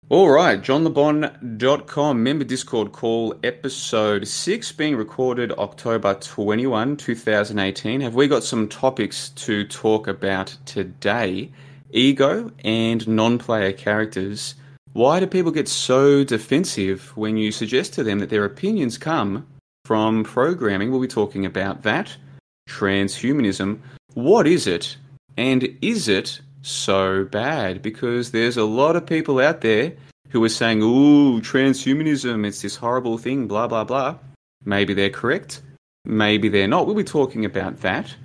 All right, johnlebon.com, member Discord call, episode 6, being recorded October 21, 2018. Have we got some topics to talk about today? Ego and non-player characters. Why do people get so defensive when you suggest to them that their opinions come from programming? We'll be talking about that. Transhumanism. What is it? And is it so bad? Because there's a lot of people out there who are saying, ooh, transhumanism, it's this horrible thing, blah, blah, blah. Maybe they're correct. Maybe they're not. We'll be talking about that.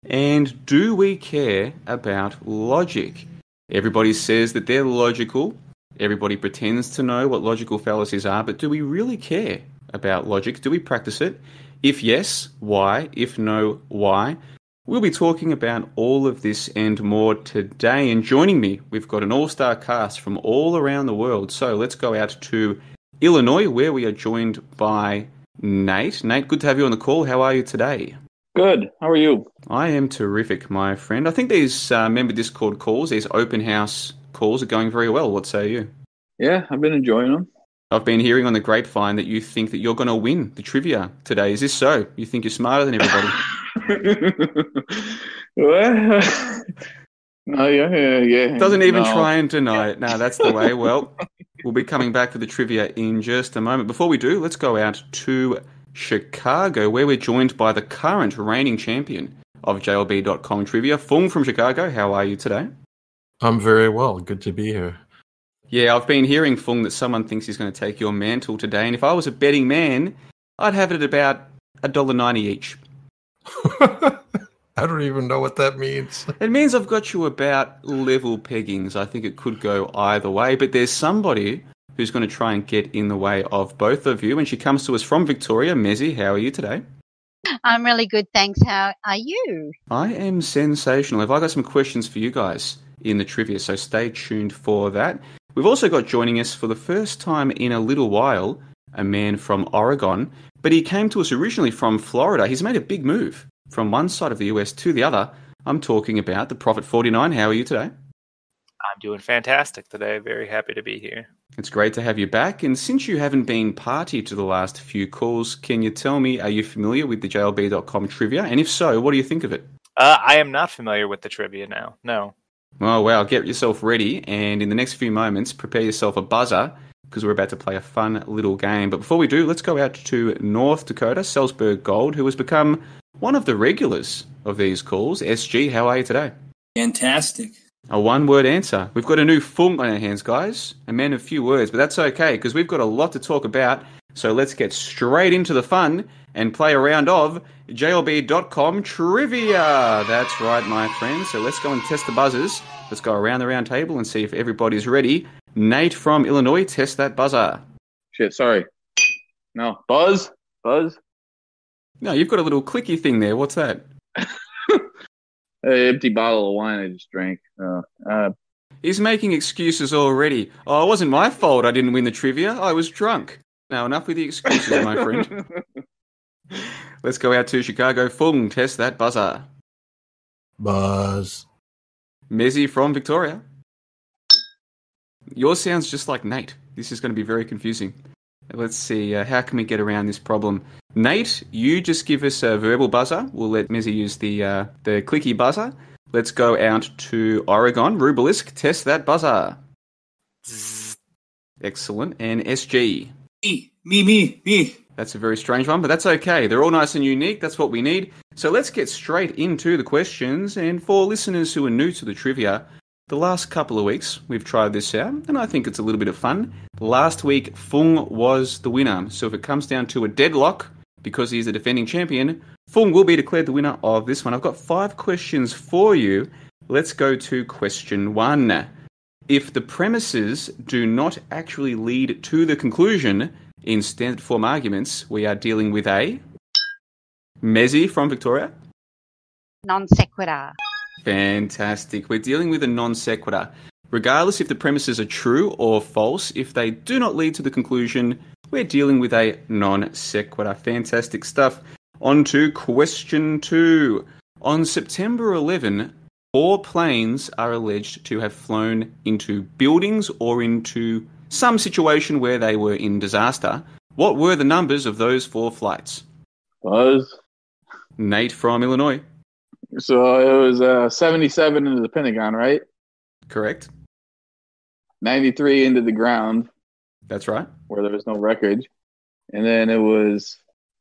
And do we care about logic? Everybody says that they're logical. Everybody pretends to know what logical fallacies are, but do we really care about logic? Do we practice it? If yes, why? If no, why? We'll be talking about all of this and more today. And joining me, we've got an all-star cast from all around the world. So let's go out to Illinois, where we are joined by Nate. Nate, good to have you on the call. How are you today? Good. How are you? I am terrific, my friend. I think these member Discord calls, these open house calls, are going very well. What say you? Yeah, I've been enjoying them. I've been hearing on the grapevine that you think that you're going to win the trivia today. Is this so? You think you're smarter than everybody? Well, no, yeah. Doesn't even no. try and deny it. No, that's the way. Well, we'll be coming back for the trivia in just a moment. Before we do, let's go out to Chicago, where we're joined by the current reigning champion of JLB.com trivia, Fung from Chicago. How are you today? I'm very well. Good to be here. Yeah, I've been hearing, Fung, that someone thinks he's going to take your mantle today, and if I was a betting man, I'd have it at about $1.90 each. I don't even know what that means. It means I've got you about level peggings. I think it could go either way, but there's somebody who's going to try and get in the way of both of you, and she comes to us from Victoria. Mezzy, how are you today? I'm really good, thanks. How are you? I am sensational. Have I got some questions for you guys in the trivia, so stay tuned for that. We've also got joining us for the first time in a little while, a man from Oregon, but he came to us originally from Florida. He's made a big move from one side of the US to the other. I'm talking about the Prophet 49. How are you today? I'm doing fantastic today. Very happy to be here. It's great to have you back. And since you haven't been party to the last few calls, can you tell me, are you familiar with the JLB.com trivia? And if so, what do you think of it? I am not familiar with the trivia now. No. Oh, wow. Get yourself ready. And in the next few moments, prepare yourself a buzzer, because we're about to play a fun little game. But before we do, let's go out to North Dakota, Salzburg Gold, who has become one of the regulars of these calls. SG, how are you today? Fantastic. A one-word answer. We've got a new Fung on our hands, guys. A man of few words, but that's okay, because we've got a lot to talk about. So let's get straight into the fun and play a round of JLB.com trivia. That's right, my friends. So let's go and test the buzzers. Let's go around the round table and see if everybody's ready. Nate from Illinois, test that buzzer. Shit, sorry. No. Buzz? No, you've got a little clicky thing there. What's that? An empty bottle of wine I just drank. He's making excuses already. Oh, it wasn't my fault I didn't win the trivia. I was drunk. Now, enough with the excuses, my friend. Let's go out to Chicago. Fung, test that buzzer. Buzz. Mezzy from Victoria. Yours sounds just like Nate. This is going to be very confusing. Let's see, how can we get around this problem? Nate, you just give us a verbal buzzer. We'll let Mezzy use the clicky buzzer. Let's go out to Oregon. Rubelisk, test that buzzer. Excellent. And SG. Me. That's a very strange one, but that's okay. They're all nice and unique. That's what we need. So let's get straight into the questions. And for listeners who are new to the trivia, the last couple of weeks we've tried this out, and I think it's a little bit of fun. Last week, Fung was the winner. So if it comes down to a deadlock, because he's the defending champion, Fung will be declared the winner of this one. I've got 5 questions for you. Let's go to question 1. If the premises do not actually lead to the conclusion in standard form arguments, we are dealing with a... Mezzy from Victoria? Non sequitur. Fantastic. We're dealing with a non sequitur. Regardless if the premises are true or false, if they do not lead to the conclusion, we're dealing with a non sequitur. Fantastic stuff. On to question 2. On September 11, 4 planes are alleged to have flown into buildings or into some situation where they were in disaster. What were the numbers of those 4 flights? Buzz. Nate from Illinois. So it was 77 into the Pentagon, right? Correct. 93 into the ground, That's right. where there was no wreckage. And then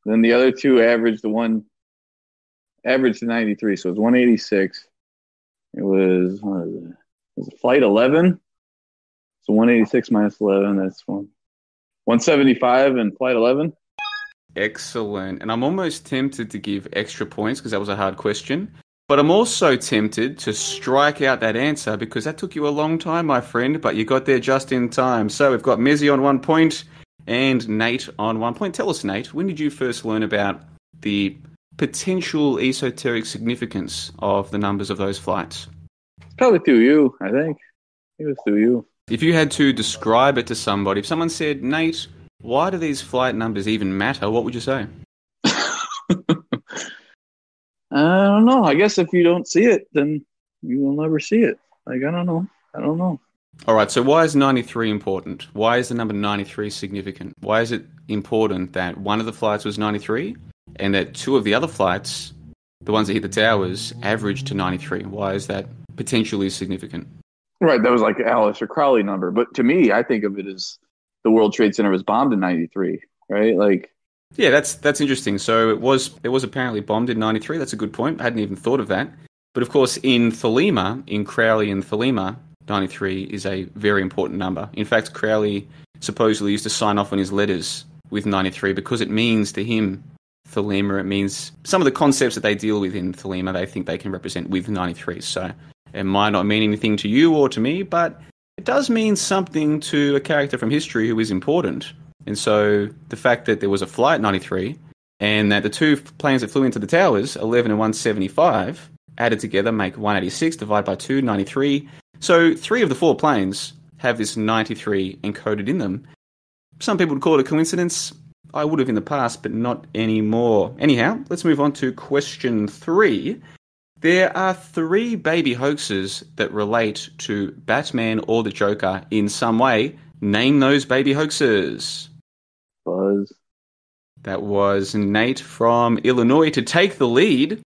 then the other two averaged to 93. So it was 186. It was, what is it? It was flight 11. So 186 minus 11, that's 175 in flight 11. Excellent. And I'm almost tempted to give extra points because that was a hard question. But I'm also tempted to strike out that answer because that took you a long time, my friend, but you got there just in time. So we've got Mizzy on 1 point and Nate on 1 point. Tell us, Nate, when did you first learn about the potential esoteric significance of the numbers of those flights? It's probably through you, I think. It was through you. If you had to describe it to somebody, if someone said, Nate, why do these flight numbers even matter, what would you say? I don't know. I guess if you don't see it, then you will never see it. Like, I don't know. All right, so why is 93 important? Why is the number 93 significant? Why is it important that one of the flights was 93 and that 2 of the other flights, the ones that hit the towers, averaged to 93? Why is that potentially significant? Right, that was like Alice or Crowley number. But to me, I think of it as the World Trade Center was bombed in 93, right? Like, yeah, that's interesting. So it was apparently bombed in 93. That's a good point. I hadn't even thought of that. But of course, in Thelema, in Crowley and Thelema, 93 is a very important number. In fact, Crowley supposedly used to sign off on his letters with 93 because it means to him, Thelema, it means some of the concepts that they deal with in Thelema, they think they can represent with 93. So it might not mean anything to you or to me, but it does mean something to a character from history who is important. And so the fact that there was a flight 93 and that the 2 planes that flew into the towers, 11 and 175, added together make 186, divided by 2, 93. So 3 of the 4 planes have this 93 encoded in them. Some people would call it a coincidence. I would have in the past, but not anymore. Anyhow, let's move on to question 3. There are 3 baby hoaxes that relate to Batman or the Joker in some way. Name those baby hoaxes. Buzz. That was Nate from Illinois to take the lead.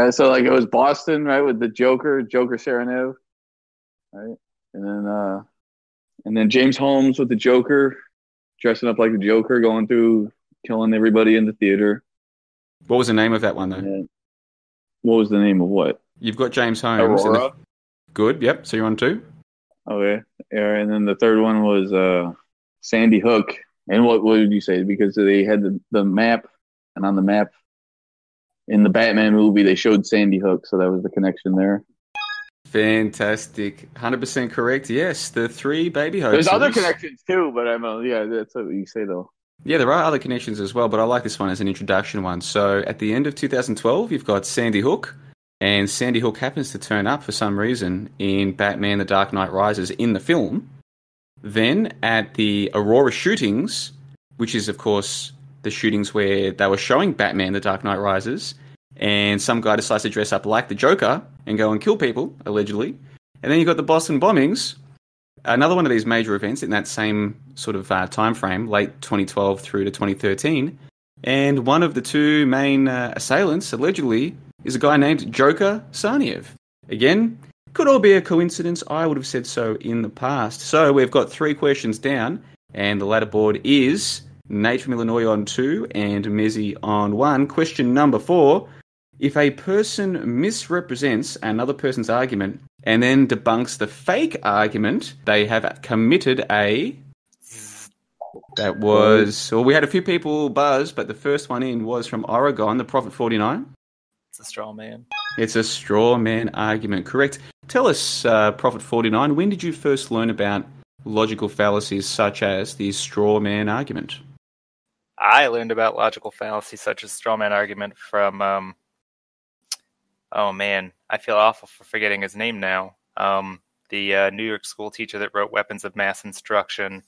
So like it was Boston, right, with the Joker Serenev, right, and then James Holmes with the Joker, dressing up like the Joker, going through killing everybody in the theater. What was the name of that one, though? And what was the name of what? You've got James Holmes. Aurora. Good, yep. So you're on 2. Okay, yeah, and then the third one was Sandy Hook. And what did you say? Because they had the map, and on the map in the Batman movie, they showed Sandy Hook, so that was the connection there. Fantastic. 100% correct. Yes, the 3 baby hoaxes. There's other connections too, but yeah, that's what you say though. Yeah, there are other connections as well, but I like this one as an introduction one. So at the end of 2012, you've got Sandy Hook, and Sandy Hook happens to turn up for some reason in Batman The Dark Knight Rises in the film. Then at the Aurora shootings, which is, of course, the shootings where they were showing Batman The Dark Knight Rises, and some guy decides to dress up like the Joker and go and kill people, allegedly. And then you've got the Boston bombings, another one of these major events in that same sort of time frame, late 2012 through to 2013. And one of the 2 main assailants, allegedly, is a guy named Joker Sarniev. Again, could all be a coincidence. I would have said so in the past. So we've got 3 questions down, and the ladder board is Nate from Illinois on 2 and Mizzy on 1. Question number 4. If a person misrepresents another person's argument and then debunks the fake argument, they have committed a... That was... Well, we had a few people buzz, but the first one in was from Oregon, the Prophet 49. It's a straw man. It's a straw man argument, correct. Tell us, Prophet 49, when did you first learn about logical fallacies such as the straw man argument? I learned about logical fallacies such as straw man argument from, oh man, I feel awful for forgetting his name now. The New York school teacher that wrote Weapons of Mass Instruction.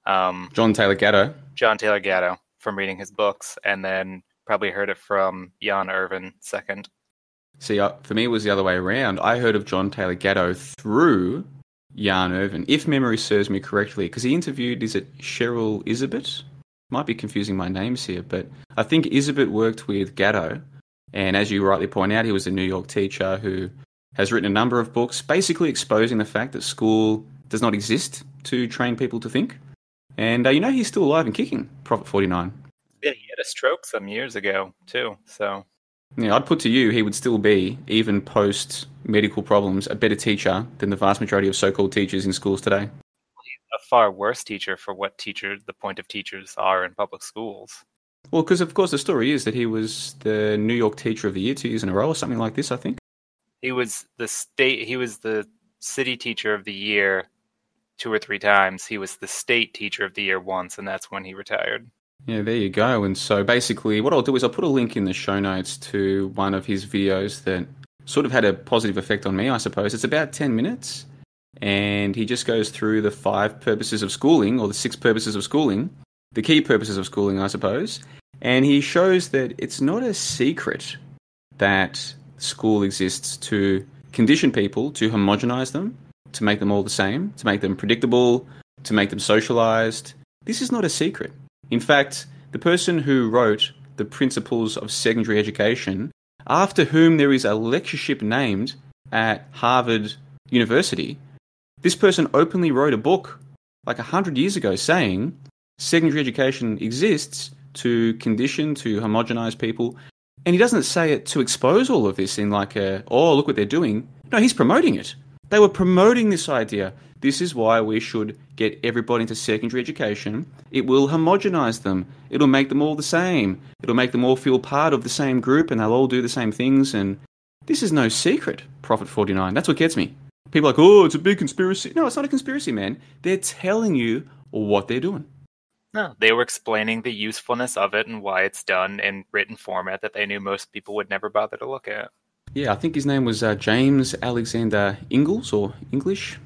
John Taylor Gatto. John Taylor Gatto, from reading his books, and then probably heard it from Jan Irvin second. See, for me, it was the other way around. I heard of John Taylor Gatto through Jan Irvin, if memory serves me correctly, because he interviewed, is it Cheryl Isabet? Might be confusing my names here, but I think Isabet worked with Gatto, and as you rightly point out, he was a New York teacher who has written a number of books basically exposing the fact that school does not exist to train people to think. And he's still alive and kicking, Prophet 49. Yeah, he had a stroke some years ago, too, so... Yeah, I'd put to you, he would still be, even post-medical problems, a better teacher than the vast majority of so-called teachers in schools today. A far worse teacher for what the point of teachers are in public schools. Well, because of course the story is that he was the New York Teacher of the Year 2 years in a row or something like this, I think. He was the city teacher of the year 2 or 3 times. He was the state teacher of the year once, and that's when he retired. Yeah, there you go. And so basically what I'll do is I'll put a link in the show notes to one of his videos that sort of had a positive effect on me, I suppose. It's about 10 minutes, and he just goes through the 5 purposes of schooling, or the 6 purposes of schooling, the key purposes of schooling, I suppose. And he shows that it's not a secret that school exists to condition people, to homogenize them, to make them all the same, to make them predictable, to make them socialized. This is not a secret. In fact, the person who wrote the Principles of Secondary Education, after whom there is a lectureship named at Harvard University, this person openly wrote a book like 100 years ago saying secondary education exists to condition, to homogenize people. And he doesn't say it to expose all of this in like look what they're doing. No, he's promoting it. They were promoting this idea. This is why we should get everybody into secondary education. It will homogenize them. It'll make them all the same. It'll make them all feel part of the same group, and they'll all do the same things. And this is no secret, Prophet 49. That's what gets me. People are like, oh, it's a big conspiracy. No, it's not a conspiracy, man. They're telling you what they're doing. No, they were explaining the usefulness of it and why it's done in written format that they knew most people would never bother to look at. Yeah, I think his name was James Alexander Ingalls, or English.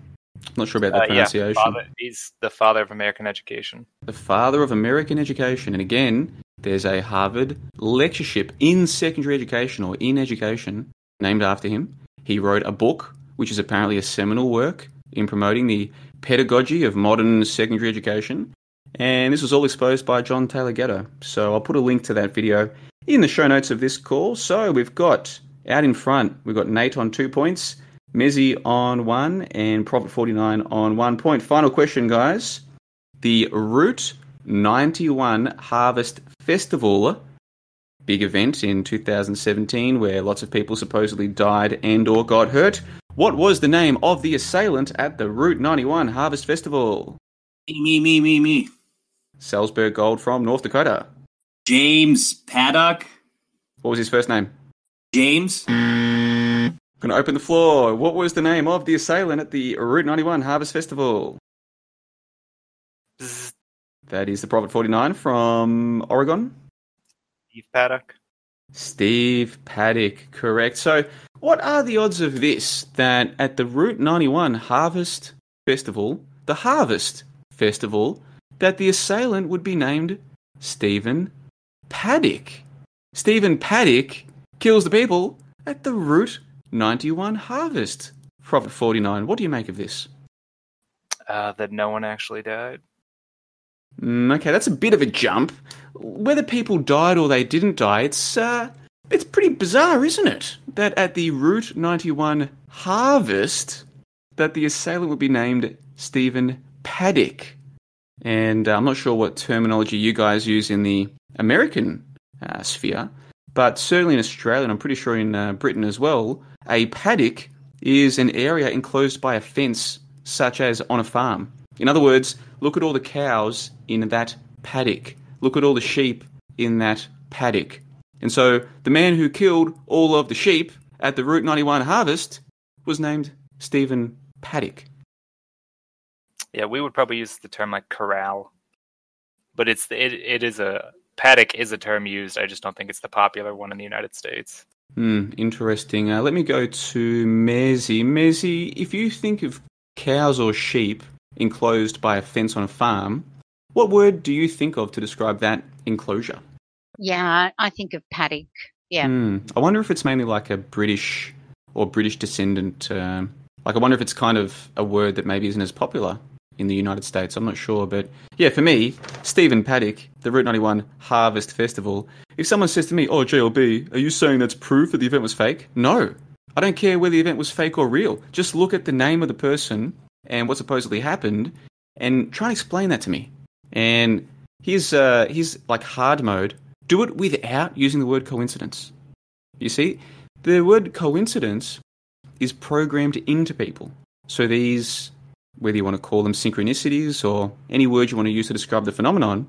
I'm not sure about the pronunciation. Yeah, he's the father of American education. The father of American education. And again, there's a Harvard lectureship in secondary education, or in education, named after him. He wrote a book, which is apparently a seminal work in promoting the pedagogy of modern secondary education. And this was all exposed by John Taylor Gatto. So I'll put a link to that video in the show notes of this call. So we've got, out in front, we've got Nate on 2 points, Mezzy on 1, and Prophet 49 on 1 point. Final question, guys. The Route 91 Harvest Festival, big event in 2017 where lots of people supposedly died and or got hurt. What was the name of the assailant at the Route 91 Harvest Festival? Me. Salzburg Gold from North Dakota. James Paddock. What was his first name? James. Going to open the floor. What was the name of the assailant at the Route 91 Harvest Festival? That is the Prophet 49 from Oregon. Steve Paddock. Steve Paddock, correct. So what are the odds of this, that at the Route 91 Harvest Festival, the Harvest Festival, that the assailant would be named Stephen Paddock? Stephen Paddock kills the people at the Route 91 Harvest. Prophet 49, what do you make of this? That no one actually died. Okay, that's a bit of a jump. Whether people died or they didn't die, it's pretty bizarre, isn't it? That at the Route 91 Harvest, that the assailant would be named Stephen Paddock. And I'm not sure what terminology you guys use in the American sphere, but certainly in Australia, and I'm pretty sure in Britain as well, a paddock is an area enclosed by a fence, such as on a farm. In other words, look at all the cows in that paddock. Look at all the sheep in that paddock. And so the man who killed all of the sheep at the Route 91 Harvest was named Stephen Paddock. Yeah, we would probably use the term like corral, but it is a paddock is a term used. I just don't think it's the popular one in the United States. Interesting. Let me go to Mezzy. Mezzy, if you think of cows or sheep enclosed by a fence on a farm, what word do you think of to describe that enclosure? Yeah, I think of paddock. Yeah. I wonder if it's mainly like a British or British descendant Like, I wonder if it's kind of a word that maybe isn't as popular in the United States. I'm not sure. But yeah, for me, Stephen Paddock, the Route 91 Harvest Festival, if someone says to me, oh, JLB, are you saying that's proof that the event was fake? No. I don't care whether the event was fake or real. Just look at the name of the person and what supposedly happened and try and explain that to me. And here's like hard mode. Do it without using the word coincidence. You see, the word coincidence is programmed into people. So these, whether you want to call them synchronicities or any word you want to use to describe the phenomenon,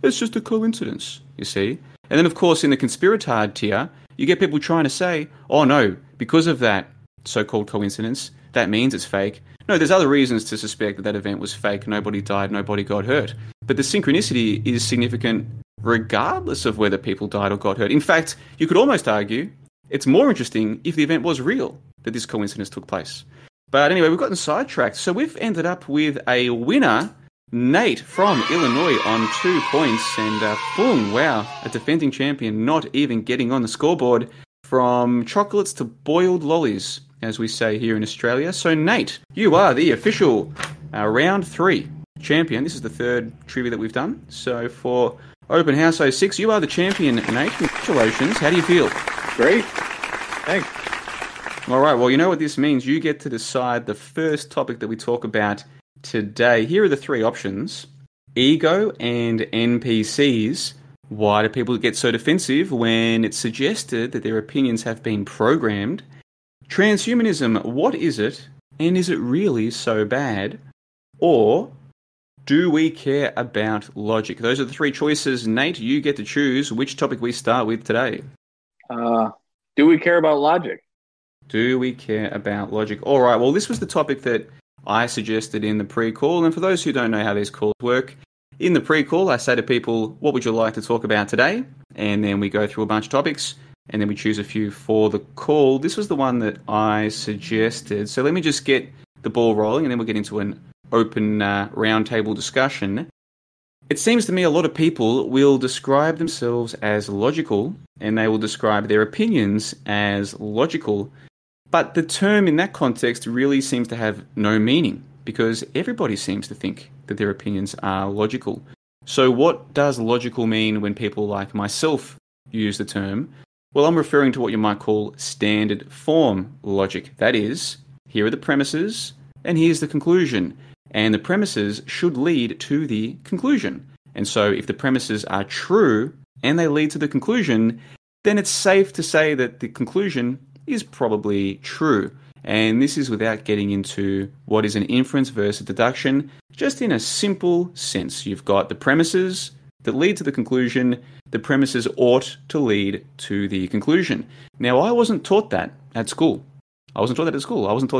it's just a coincidence, you see. And then, of course, in the conspiratard tier, you get people trying to say, oh no, because of that so-called coincidence, that means it's fake. No, there's other reasons to suspect that that event was fake. Nobody died, nobody got hurt. But the synchronicity is significant regardless of whether people died or got hurt. In fact, you could almost argue it's more interesting if the event was real that this coincidence took place. But anyway, we've gotten sidetracked. So we've ended up with a winner, Nate from Illinois, on 2 points. And boom, wow, a defending champion not even getting on the scoreboard. From chocolates to boiled lollies, as we say here in Australia. So Nate, you are the official round 3 champion. This is the 3rd trivia that we've done. So for Open House 06, you are the champion, Nate. Congratulations. How do you feel? Great. Thanks. All right, well, you know what this means. You get to decide the first topic that we talk about today. Here are the 3 options. Ego and NPCs. Why do people get so defensive when it's suggested that their opinions have been programmed? Transhumanism, what is it? And is it really so bad? Or do we care about logic? Those are the 3 choices. Nate, you get to choose which topic we start with today. Do we care about logic? Do we care about logic? All right, well, this was the topic that I suggested in the pre-call. And for those who don't know how these calls work, in the pre-call, I say to people, what would you like to talk about today? And then we go through a bunch of topics, and then we choose a few for the call. This was the one that I suggested. So let me just get the ball rolling, and then we'll get into an open roundtable discussion. It seems to me a lot of people will describe themselves as logical, and they will describe their opinions as logical. But the term in that context really seems to have no meaning, because everybody seems to think that their opinions are logical. So what does logical mean when people like myself use the term? Well, I'm referring to what you might call standard form logic. That is, here are the premises, and here's the conclusion. And the premises should lead to the conclusion. And so if the premises are true and they lead to the conclusion, then it's safe to say that the conclusion is probably true. And this is without getting into what is an inference versus deduction, just in a simple sense. You've got the premises that lead to the conclusion. The premises ought to lead to the conclusion. Now, I wasn't taught that at school. I wasn't taught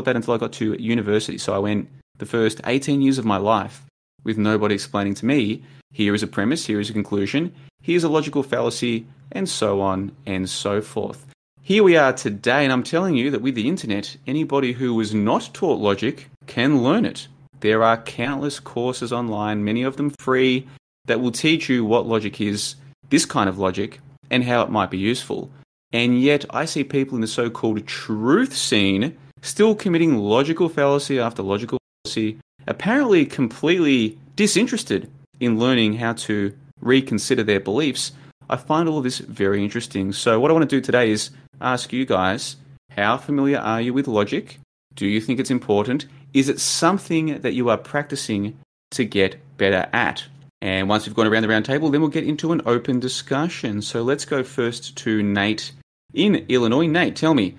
that until I got to university. So I went the first 18 years of my life with nobody explaining to me, here is a premise, here is a conclusion, here's a logical fallacy, and so on and so forth. Here we are today, and I'm telling you that with the internet, anybody who was not taught logic can learn it. There are countless courses online, many of them free, that will teach you what logic is, this kind of logic, and how it might be useful. And yet, I see people in the so-called truth scene still committing logical fallacy after logical fallacy, apparently completely disinterested in learning how to reconsider their beliefs. I find all of this very interesting. So what I want to do today is ask you guys, how familiar are you with logic? Do you think it's important? Is it something that you are practicing to get better at? And once we've gone around the round table, then we'll get into an open discussion. So let's go first to Nate in Illinois. Nate, tell me,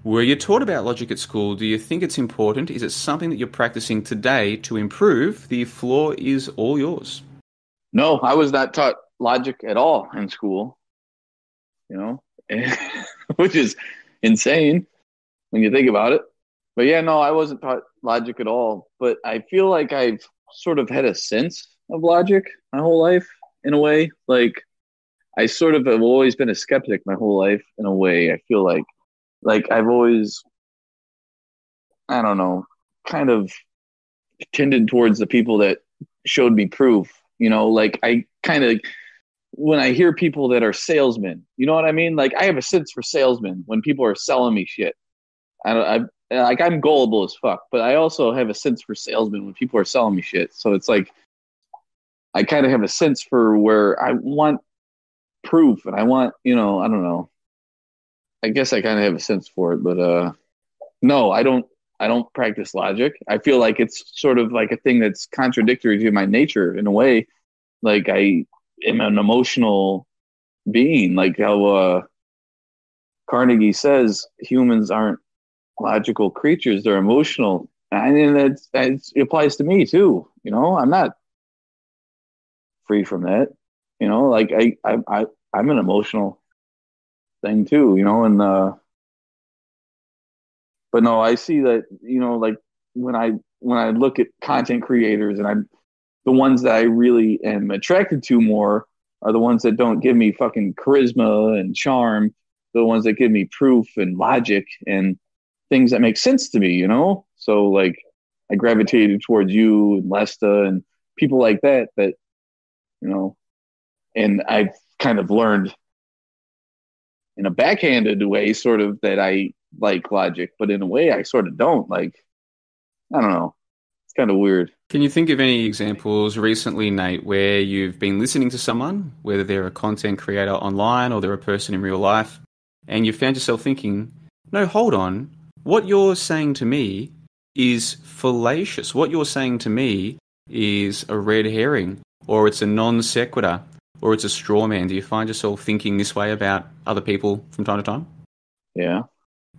were you taught about logic at school? Do you think it's important? Is it something that you're practicing today to improve? The floor is all yours. No, I was not taught logic at all in school, which is insane when you think about it. But yeah, no, I wasn't taught logic at all. But I feel like I've sort of had a sense of logic my whole life in a way. Like I sort of have always been a skeptic my whole life in a way. I feel like I've always, I don't know, kind of tended towards the people that showed me proof. Like I kind of, when I hear people that are salesmen, you know what I mean? Like I have a sense for salesmen when people are selling me shit. like I'm gullible as fuck, but I also have a sense for salesmen when people are selling me shit. So it's like I kind of have a sense for where I want proof and I want, I don't know. I guess I kind of have a sense for it, but no, I don't practice logic. I feel like it's sort of like a thing that's contradictory to my nature in a way. Like I am an emotional being, like how Carnegie says humans aren't logical creatures; they're emotional. I mean, it applies to me too. I'm not free from that. Like I'm an emotional thing too. And but no, I see that. Like when I look at content creators, and the ones that I really am attracted to more are the ones that don't give me fucking charisma and charm. The ones that give me proof and logic and things that make sense to me. So like I gravitated towards you and Lesta and people like that, and I've kind of learned in a backhanded way, sort of, that I like logic, but in a way I sort of don't. Like, I don't know. It's kind of weird. Can you think of any examples recently, Nate, where you've been listening to someone, whether they're a content creator online or they're a person in real life, and you found yourself thinking, no, hold on, what you're saying to me is fallacious. What you're saying to me is a red herring, or it's a non sequitur, or it's a straw man. Do you find yourself thinking this way about other people from time to time? Yeah.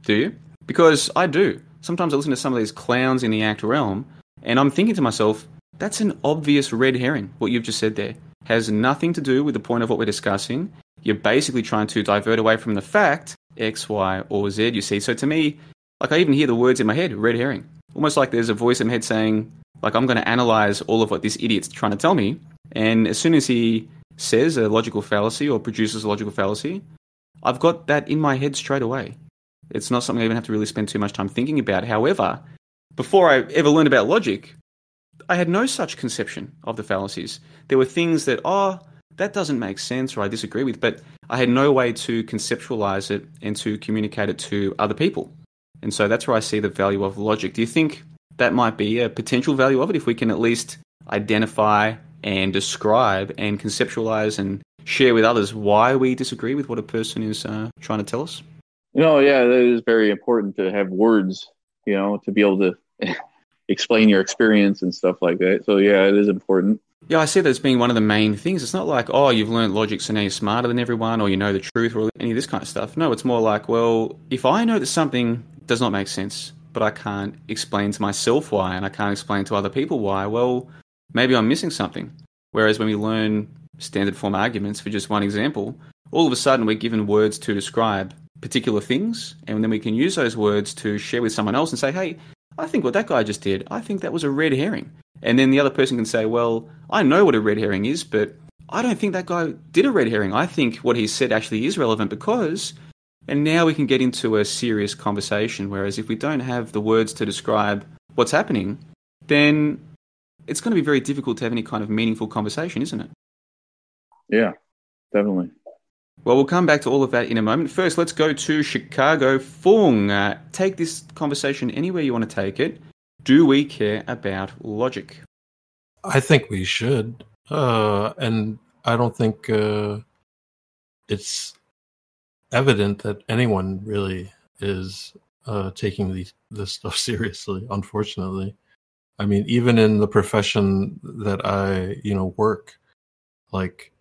Do you? Because I do. Sometimes I listen to some of these clowns in the act realm, and I'm thinking to myself, that's an obvious red herring. What you've just said there has nothing to do with the point of what we're discussing. You're basically trying to divert away from the fact X, Y, or Z, you see. So to me, like I even hear the words in my head, red herring. Almost like there's a voice in my head saying, like, I'm going to analyze all of what this idiot's trying to tell me. And as soon as he says a logical fallacy or produces a logical fallacy, I've got that in my head straight away. It's not something I even have to really spend too much time thinking about. However, before I ever learned about logic, I had no such conception of the fallacies. There were things that, that doesn't make sense or I disagree with, but I had no way to conceptualize it and to communicate it to other people. And so that's where I see the value of logic. Do you think that might be a potential value of it if we can at least identify and describe and conceptualize and share with others why we disagree with what a person is trying to tell us? Yeah, that is very important to have words, to be able to explain your experience and stuff like that. So yeah, it is important. Yeah, I see that as being one of the main things. It's not like, you've learned logic, so now you're smarter than everyone, or you know the truth, or any of this kind of stuff. No, it's more like, well, if I know that something does not make sense, but I can't explain to myself why, and I can't explain to other people why, well, maybe I'm missing something. Whereas when we learn standard form arguments, for just one example, all of a sudden we're given words to describe particular things, and then we can use those words to share with someone else and say, hey, I think what that guy just did, I think that was a red herring. And then the other person can say, well, I know what a red herring is, but I don't think that guy did a red herring. I think what he said actually is relevant because... And now we can get into a serious conversation, whereas if we don't have the words to describe what's happening, then it's going to be very difficult to have any kind of meaningful conversation, isn't it? Yeah, definitely. Well, we'll come back to all of that in a moment. First, let's go to Chicago. Fung, take this conversation anywhere you want to take it. Do we care about logic? I think we should. And I don't think it's evident that anyone really is taking this stuff seriously, unfortunately. I mean, even in the profession that I, work, like,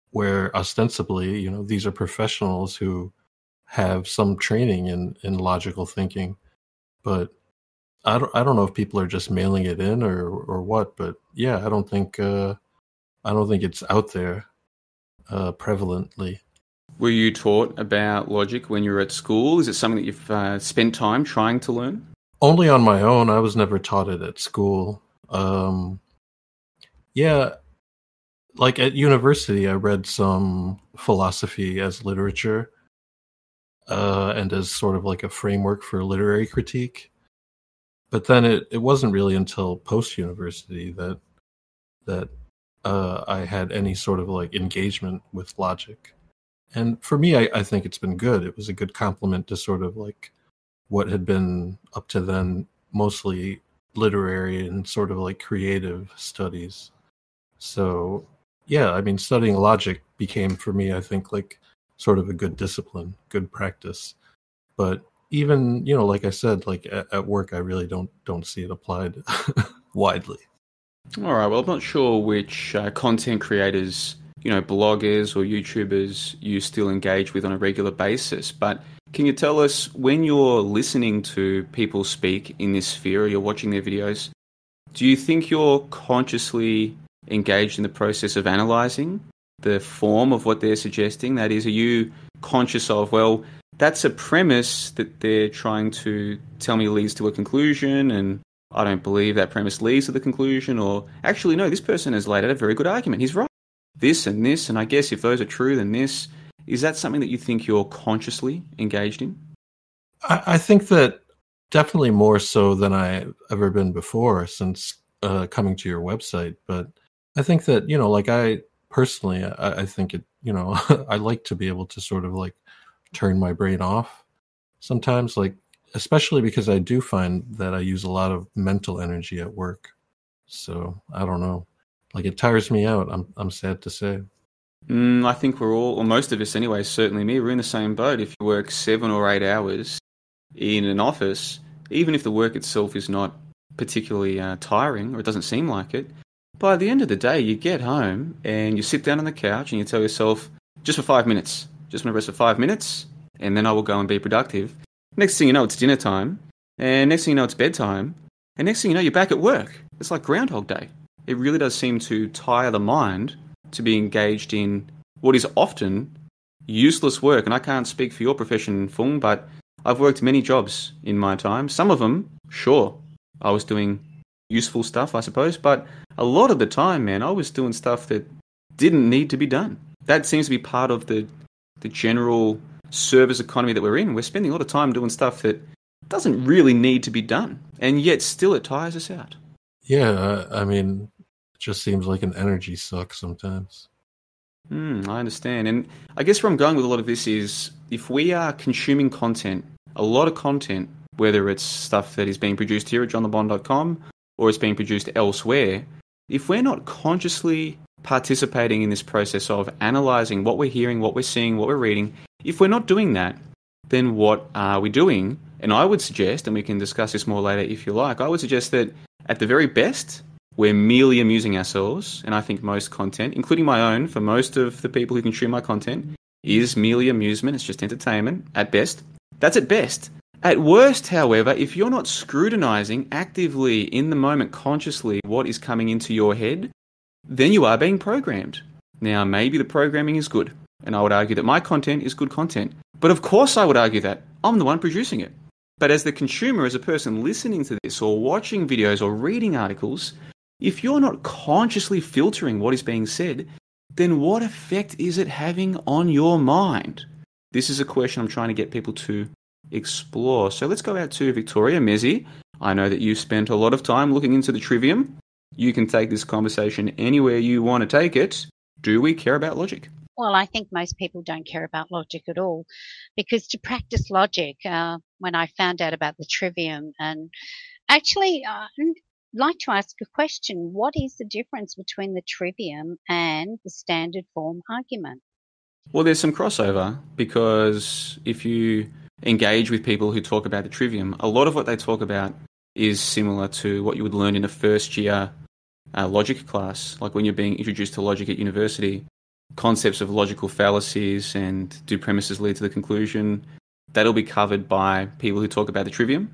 where ostensibly, these are professionals who have some training in logical thinking, but I don't know if people are just mailing it in or what, but yeah, I don't think it's out there prevalently. Were you taught about logic when you were at school? Is it something that you've spent time trying to learn? Only on my own. I was never taught it at school. Yeah, like at university, I read some philosophy as literature and as sort of like a framework for literary critique. But then it wasn't really until post-university that I had any sort of like engagement with logic. And for me, I think it's been good. It was a good complement to sort of like what had been up to then mostly literary and sort of like creative studies. So yeah, I mean, studying logic became for me, I think, like sort of a good discipline, good practice. But even, like I said, like at work, I really don't see it applied widely. All right. Well, I'm not sure which content creators, bloggers or YouTubers you still engage with on a regular basis, but can you tell us, when you're listening to people speak in this sphere or you're watching their videos, do you think you're consciously engaged in the process of analysing the form of what they're suggesting? That is, are you conscious of, well, that's a premise that they're trying to tell me leads to a conclusion, and I don't believe that premise leads to the conclusion, or actually, no, this person has laid out a very good argument. He's right. This, and I guess if those are true, then this. Is that something that you think you're consciously engaged in? I think that definitely more so than I've ever been before since coming to your website. But I think that, like I personally, I think it, I like to be able to sort of like turn my brain off sometimes, like, especially because I do find that I use a lot of mental energy at work. So I don't know, like it tires me out. I'm sad to say. I think we're all, or most of us anyway, certainly me, we're in the same boat. If you work 7 or 8 hours in an office, even if the work itself is not particularly tiring, or it doesn't seem like it, by the end of the day, you get home and you sit down on the couch and you tell yourself, just for 5 minutes, just want to rest for 5 minutes, and then I will go and be productive. Next thing you know, it's dinner time, and next thing you know, it's bedtime, and next thing you know, you're back at work. It's like Groundhog Day. It really does seem to tire the mind to be engaged in what is often useless work. And I can't speak for your profession, Fung, but I've worked many jobs in my time. Some of them, sure, I was doing useful stuff, I suppose, but a lot of the time, man, I was doing stuff that didn't need to be done. That seems to be part of the general service economy that we're in. We're spending a lot of time doing stuff that doesn't really need to be done, and yet still it tires us out. Yeah, I mean, it just seems like an energy suck sometimes. I understand. And I guess where I'm going with a lot of this is, if we are consuming content, a lot of content, whether it's stuff that is being produced here at johnthebond.com or it's being produced elsewhere, if we're not consciously participating in this process of analysing what we're hearing, what we're seeing, what we're reading, if we're not doing that, then what are we doing? And I would suggest, and we can discuss this more later if you like, I would suggest that at the very best, we're merely amusing ourselves. And I think most content, including my own, for most of the people who consume my content, is merely amusement. It's just entertainment at best. That's at best. At worst, however, if you're not scrutinizing actively in the moment consciously what is coming into your head, then you are being programmed. Now, maybe the programming is good, and I would argue that my content is good content. But of course I would argue that. I'm the one producing it. But as the consumer, as a person listening to this or watching videos or reading articles, if you're not consciously filtering what is being said, then what effect is it having on your mind? This is a question I'm trying to get people to explore. So let's go out to Victoria. Mezzi, I know that you've spent a lot of time looking into the trivium. You can take this conversation anywhere you want to take it. Do we care about logic? Well, I think most people don't care about logic at all, because to practice logic, when I found out about the trivium, and actually I'd like to ask a question. What is the difference between the trivium and the standard form argument? Well, there's some crossover, because if you engage with people who talk about the trivium, a lot of what they talk about is similar to what you would learn in a first year logic class, like when you're being introduced to logic at university. Concepts of logical fallacies and do premises lead to the conclusion, that'll be covered by people who talk about the trivium,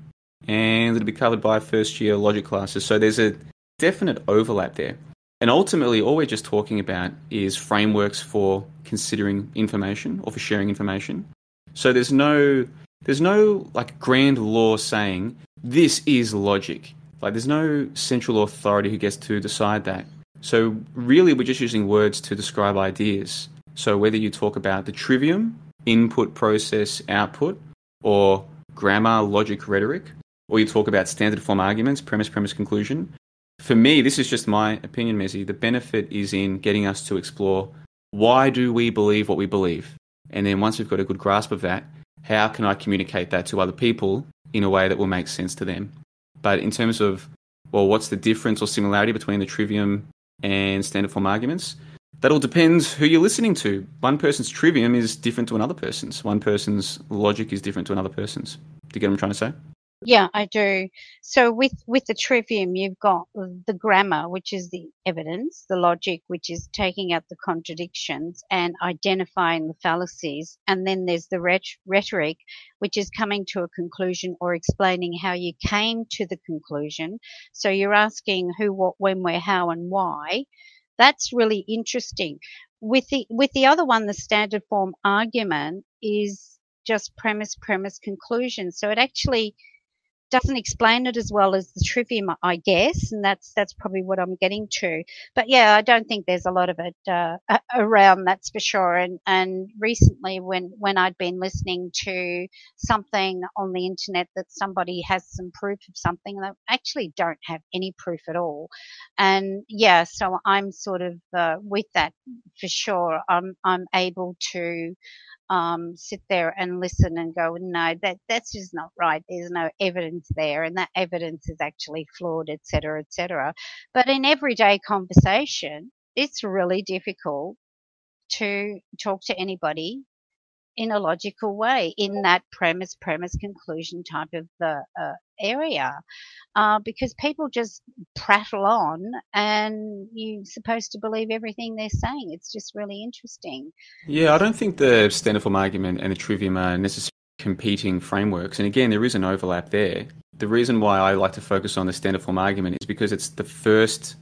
and it'll be covered by first year logic classes. So there's a definite overlap there. And ultimately, all we're just talking about is frameworks for considering information or for sharing information. So there's no like grand law saying this is logic. Like there's no central authority who gets to decide that. So really, we're just using words to describe ideas. So whether you talk about the trivium, input, process, output, or grammar, logic, rhetoric, or you talk about standard form arguments, premise, conclusion, for me, this is just my opinion, Mezzi. The benefit is in getting us to explore, why do we believe what we believe? And then once we've got a good grasp of that, how can I communicate that to other people in a way that will make sense to them? But in terms of, well, what's the difference or similarity between the trivium and standard form arguments? That all depends who you're listening to. One person's trivium is different to another person's. One person's logic is different to another person's. Do you get what I'm trying to say? Yeah, I do. So with the trivium, you've got the grammar, which is the evidence, the logic, which is taking out the contradictions and identifying the fallacies. And then there's the rhetoric, which is coming to a conclusion or explaining how you came to the conclusion. So you're asking who, what, when, where, how, and why. That's really interesting. With the other one, the standard form argument is just premise, conclusion. So it actually doesn't explain it as well as the trivium, I guess, and that's probably what I'm getting to. But yeah, I don't think there's a lot of it around, that's for sure. And recently, when I'd been listening to something on the internet that somebody has some proof of something, and I actually don't have any proof at all. And yeah, so I'm sort of with that for sure. I'm able to sit there and listen and go, no, that's just not right. There's no evidence there, and that evidence is actually flawed, et cetera. But in everyday conversation, it's really difficult to talk to anybody in a logical way in that premise, conclusion type of the area. Because people just prattle on and you're supposed to believe everything they're saying. It's just really interesting. Yeah, I don't think the standard form argument and the trivium are necessarily competing frameworks. And again, there is an overlap there. The reason why I like to focus on the standard form argument is because it's the first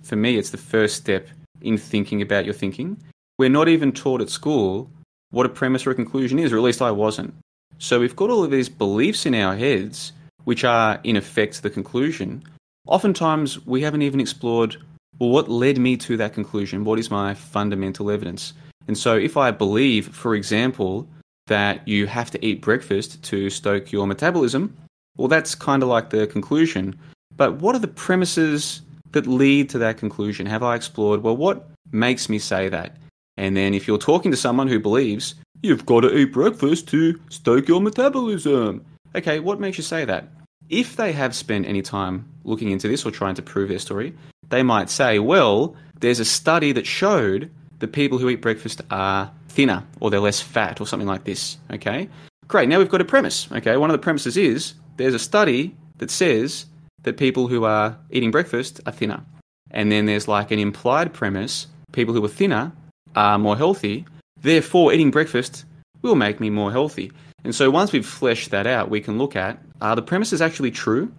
step in thinking about your thinking. We're not even taught at school what a premise or a conclusion is, or at least I wasn't. So we've got all of these beliefs in our heads which are in effect the conclusion. Oftentimes we haven't even explored, well, what led me to that conclusion? What is my fundamental evidence? And so if I believe, for example, that you have to eat breakfast to stoke your metabolism, well, that's kind of like the conclusion. But what are the premises that lead to that conclusion? Have I explored, well, what makes me say that? And then if you're talking to someone who believes, you've got to eat breakfast to stoke your metabolism. Okay, what makes you say that? If they have spent any time looking into this or trying to prove their story, they might say, well, there's a study that showed that people who eat breakfast are thinner or they're less fat or something like this. Okay, great. Now we've got a premise. Okay, one of the premises is there's a study that says that people who are eating breakfast are thinner. And then there's like an implied premise, people who are thinner are more healthy, therefore eating breakfast will make me more healthy. And so once we've fleshed that out, we can look at, are the premises actually true?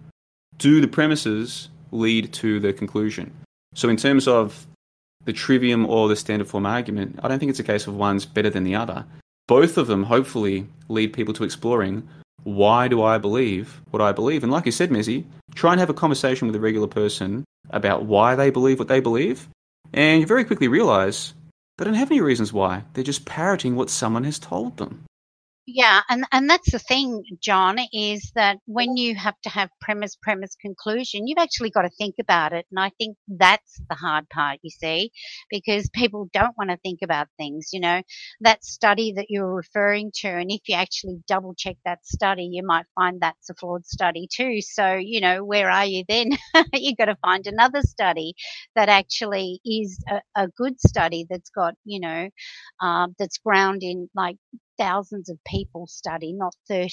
Do the premises lead to the conclusion? So in terms of the trivium or the standard form argument, I don't think it's a case of one's better than the other. Both of them hopefully lead people to exploring, why do I believe what I believe? And like you said, Mezzy, try and have a conversation with a regular person about why they believe what they believe. And you very quickly realise they don't have any reasons why. They're just parroting what someone has told them. Yeah, and that's the thing, John, is that when you have to have premise, conclusion, you've actually got to think about it. And I think that's the hard part, you see, because people don't want to think about things, you know, that study that you're referring to. And if you actually double check that study, you might find that's a flawed study too. So, you know, where are you then? You've got to find another study that actually is a good study that's got, you know, that's ground in like thousands of people study, not 30.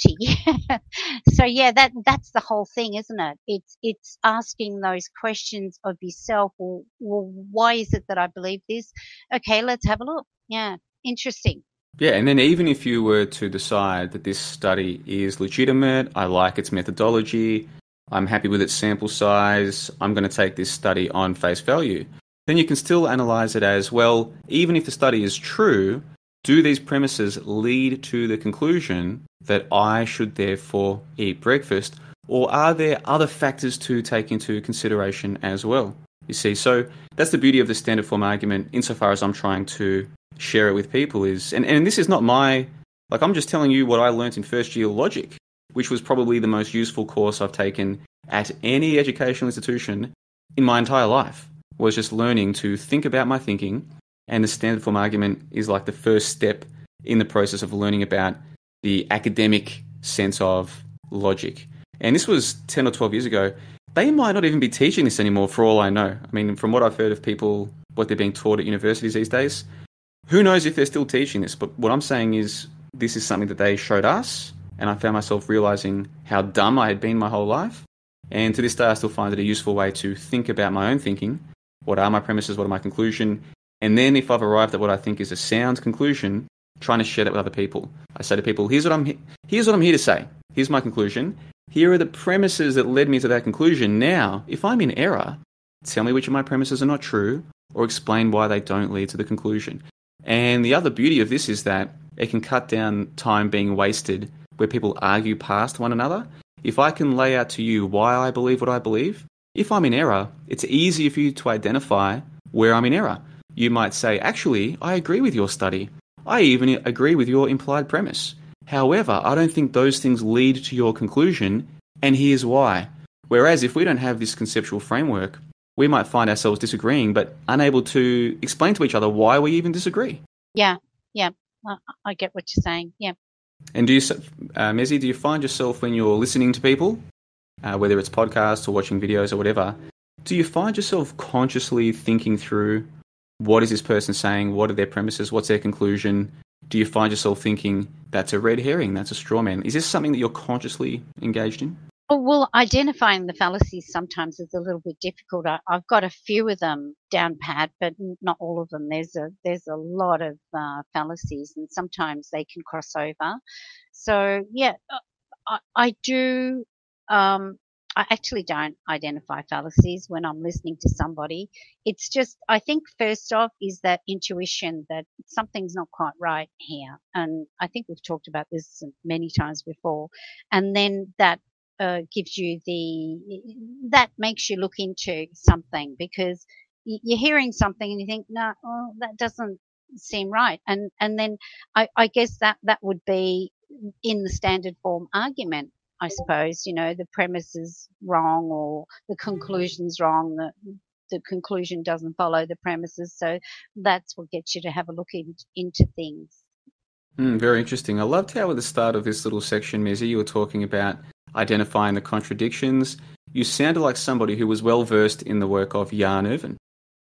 So yeah, that's the whole thing, isn't it? It's asking those questions of yourself. Well, why is it that I believe this? Okay, let's have a look. Yeah, interesting. Yeah, and then even if you were to decide that this study is legitimate, I like its methodology, I'm happy with its sample size, I'm going to take this study on face value, then you can still analyze it as, well, even if the study is true, do these premises lead to the conclusion that I should therefore eat breakfast? Or are there other factors to take into consideration as well? You see, so that's the beauty of the standard form argument insofar as I'm trying to share it with people is, and this is not my, like I'm just telling you what I learnt in first year logic, which was probably the most useful course I've taken at any educational institution in my entire life, was just learning to think about my thinking. And the standard form argument is like the first step in the process of learning about the academic sense of logic. And this was 10 or 12 years ago. They might not even be teaching this anymore for all I know. I mean, from what I've heard of people, what they're being taught at universities these days, who knows if they're still teaching this. But what I'm saying is this is something that they showed us, and I found myself realizing how dumb I had been my whole life. And to this day, I still find it a useful way to think about my own thinking. What are my premises? What are my conclusion? And then if I've arrived at what I think is a sound conclusion, trying to share that with other people. I say to people, here's what I'm here to say. Here's my conclusion. Here are the premises that led me to that conclusion. Now, if I'm in error, tell me which of my premises are not true, or explain why they don't lead to the conclusion. And the other beauty of this is that it can cut down time being wasted where people argue past one another. If I can lay out to you why I believe what I believe, if I'm in error, it's easier for you to identify where I'm in error. You might say, actually, I agree with your study. I even agree with your implied premise. However, I don't think those things lead to your conclusion, and here's why. Whereas if we don't have this conceptual framework, we might find ourselves disagreeing, but unable to explain to each other why we even disagree. Yeah. I get what you're saying. Yeah. And do you, Mezzy, do you find yourself when you're listening to people, whether it's podcasts or watching videos or whatever, do you find yourself consciously thinking through what is this person saying? What are their premises? What's their conclusion? Do you find yourself thinking that's a red herring, that's a straw man? Is this something that you're consciously engaged in? Oh, well, identifying the fallacies sometimes is a little bit difficult. I've got a few of them down pat, but not all of them. There's a lot of fallacies, and sometimes they can cross over. So yeah, I do. I actually don't identify fallacies when I'm listening to somebody. It's just, I think first off is that intuition that something's not quite right here. And I think we've talked about this many times before. And then that gives you that makes you look into something, because you're hearing something and you think, no, that doesn't seem right. And then I guess that would be in the standard form argument. I suppose, the premise is wrong or the conclusion's wrong, the conclusion doesn't follow the premises. So that's what gets you to have a look into things. Very interesting. I loved how at the start of this little section, Mizzy, you were talking about identifying the contradictions. You sounded like somebody who was well versed in the work of Jan Irvin.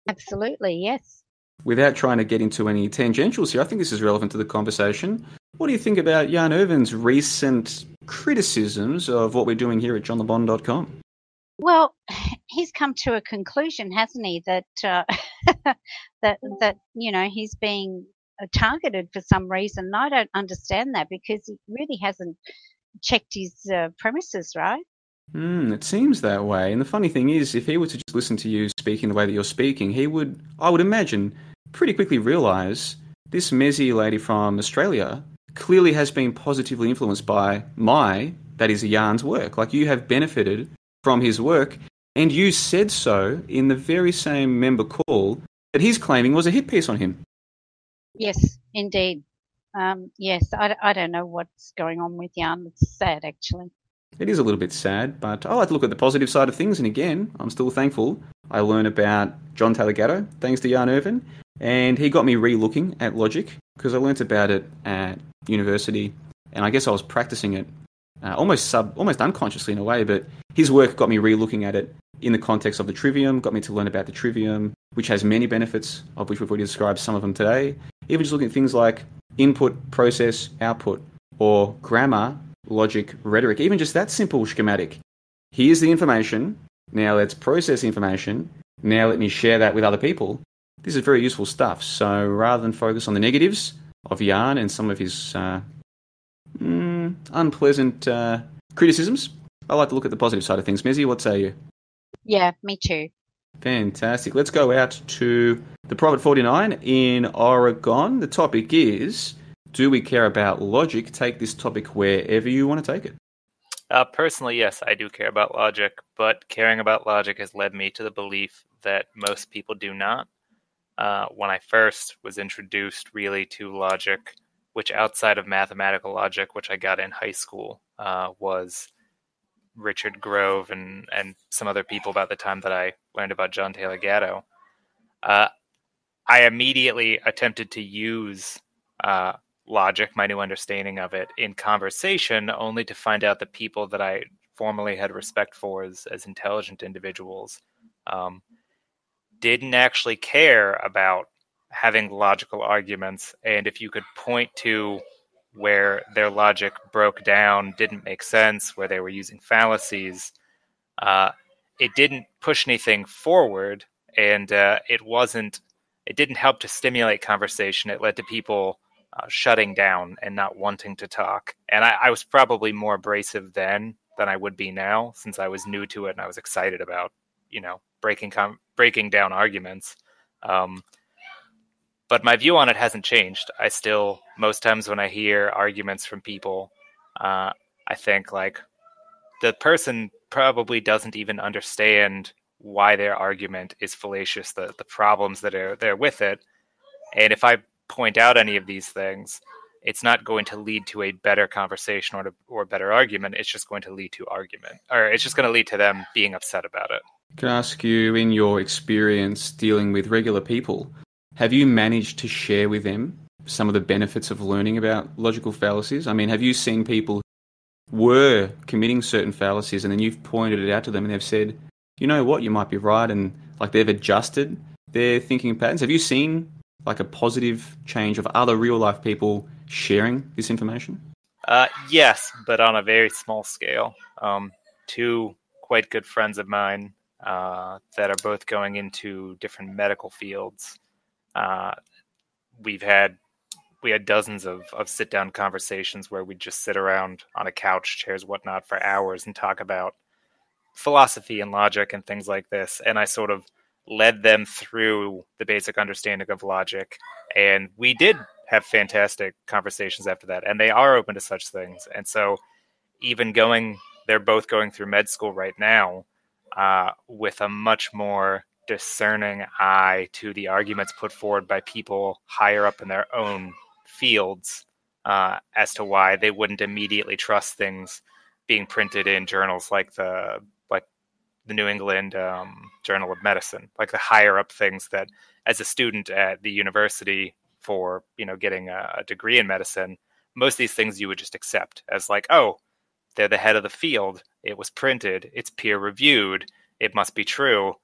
Absolutely, yes. Without trying to get into any tangentials here, I think this is relevant to the conversation. What do you think about Jan Irvin's recent criticisms of what we're doing here at johnthebond.com? Well, he's come to a conclusion, hasn't he, that that he's being targeted for some reason. I don't understand that, because he really hasn't checked his premises, right? It seems that way. And the funny thing is, if he were to just listen to you speaking the way that you're speaking, he would, I would imagine, pretty quickly realise this Mezzy lady from Australia clearly has been positively influenced by that is Jan's work. Like, you have benefited from his work, and you said so in the very same member call that he's claiming was a hit piece on him. Yes, indeed. Yes, I don't know what's going on with Jan. It's sad, actually. It is a little bit sad, but I like to look at the positive side of things, and again, I'm still thankful. I learned about John Taylor Gatto, thanks to Jan Irvin, and he got me re-looking at logic, because I learnt about it at university, and I guess I was practicing it almost unconsciously in a way, but his work got me re-looking at it in the context of the trivium, got me to learn about the trivium, which has many benefits, of which we've already described some of them today. Even just looking at things like input, process, output, or grammar, logic, rhetoric, even just that simple schematic. Here's the information, now let's process the information, now let me share that with other people. This is very useful stuff. So rather than focus on the negatives of Jan and some of his unpleasant criticisms, I like to look at the positive side of things. Mezzy, what say you? Yeah, me too. Fantastic. Let's go out to the Prophet 49 in Oregon. The topic is, do we care about logic? Take this topic wherever you want to take it. Personally, yes, I do care about logic, but caring about logic has led me to the belief that most people do not. When I first was introduced really to logic, which outside of mathematical logic, which I got in high school, was Richard Grove and some other people about the time that I learned about John Taylor Gatto, I immediately attempted to use logic, my new understanding of it in conversation, only to find out that people that I formerly had respect for as intelligent individuals didn't actually care about having logical arguments. And if you could point to where their logic broke down, didn't make sense, where they were using fallacies, it didn't push anything forward, and it didn't help to stimulate conversation. It led to people shutting down and not wanting to talk. And I was probably more abrasive then than I would be now, since I was new to it and I was excited about, breaking down arguments. But my view on it hasn't changed. I still, most times when I hear arguments from people, I think like the person probably doesn't even understand why their argument is fallacious, the problems that are there with it. And if I point out any of these things, it's not going to lead to a better conversation or a better argument. It's just going to lead to argument, or it's just going to lead to them being upset about it. Can I ask you, in your experience dealing with regular people, have you managed to share with them some of the benefits of learning about logical fallacies? I mean, have you seen people who were committing certain fallacies and then you've pointed it out to them and they've said, you know what, you might be right, and like they've adjusted their thinking patterns? Have you seen like a positive change of other real life people sharing this information? Yes, but on a very small scale. Two quite good friends of mine that are both going into different medical fields. We had dozens of sit-down conversations where we'd just sit around on a couch, chairs, whatnot, for hours and talk about philosophy and logic and things like this. And I sort of led them through the basic understanding of logic. And we did have fantastic conversations after that. And they are open to such things. And so they're both going through med school right now with a much more discerning eye to the arguments put forward by people higher up in their own fields as to why they wouldn't immediately trust things being printed in journals like the New England Journal of Medicine, like the higher up things that as a student at the university for, getting a degree in medicine, most of these things you would just accept as like, oh, they're the head of the field. It was printed. It's peer reviewed. It must be true.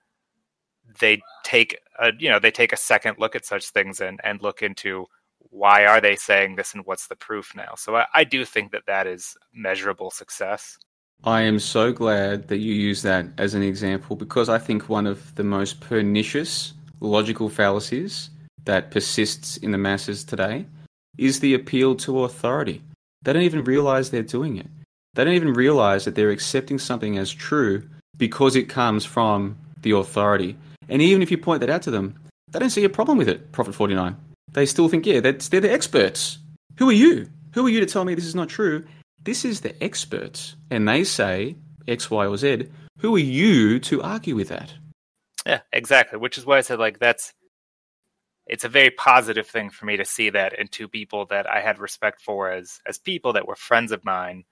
They take a second look at such things and look into why are they saying this and what's the proof now. So I do think that is measurable success. I am so glad that you use that as an example, because I think one of the most pernicious logical fallacies that persists in the masses today is the appeal to authority. They don't even realize they're doing it. They don't even realize that they're accepting something as true because it comes from the authority. And even if you point that out to them, they don't see a problem with it, Prophet 49. They still think, yeah, they're the experts. Who are you? Who are you to tell me this is not true? This is the experts. And they say X, Y, or Z. Who are you to argue with that? Yeah, exactly. Which is why I said, it's a very positive thing for me to see that in two people that I had respect for as people that were friends of mine,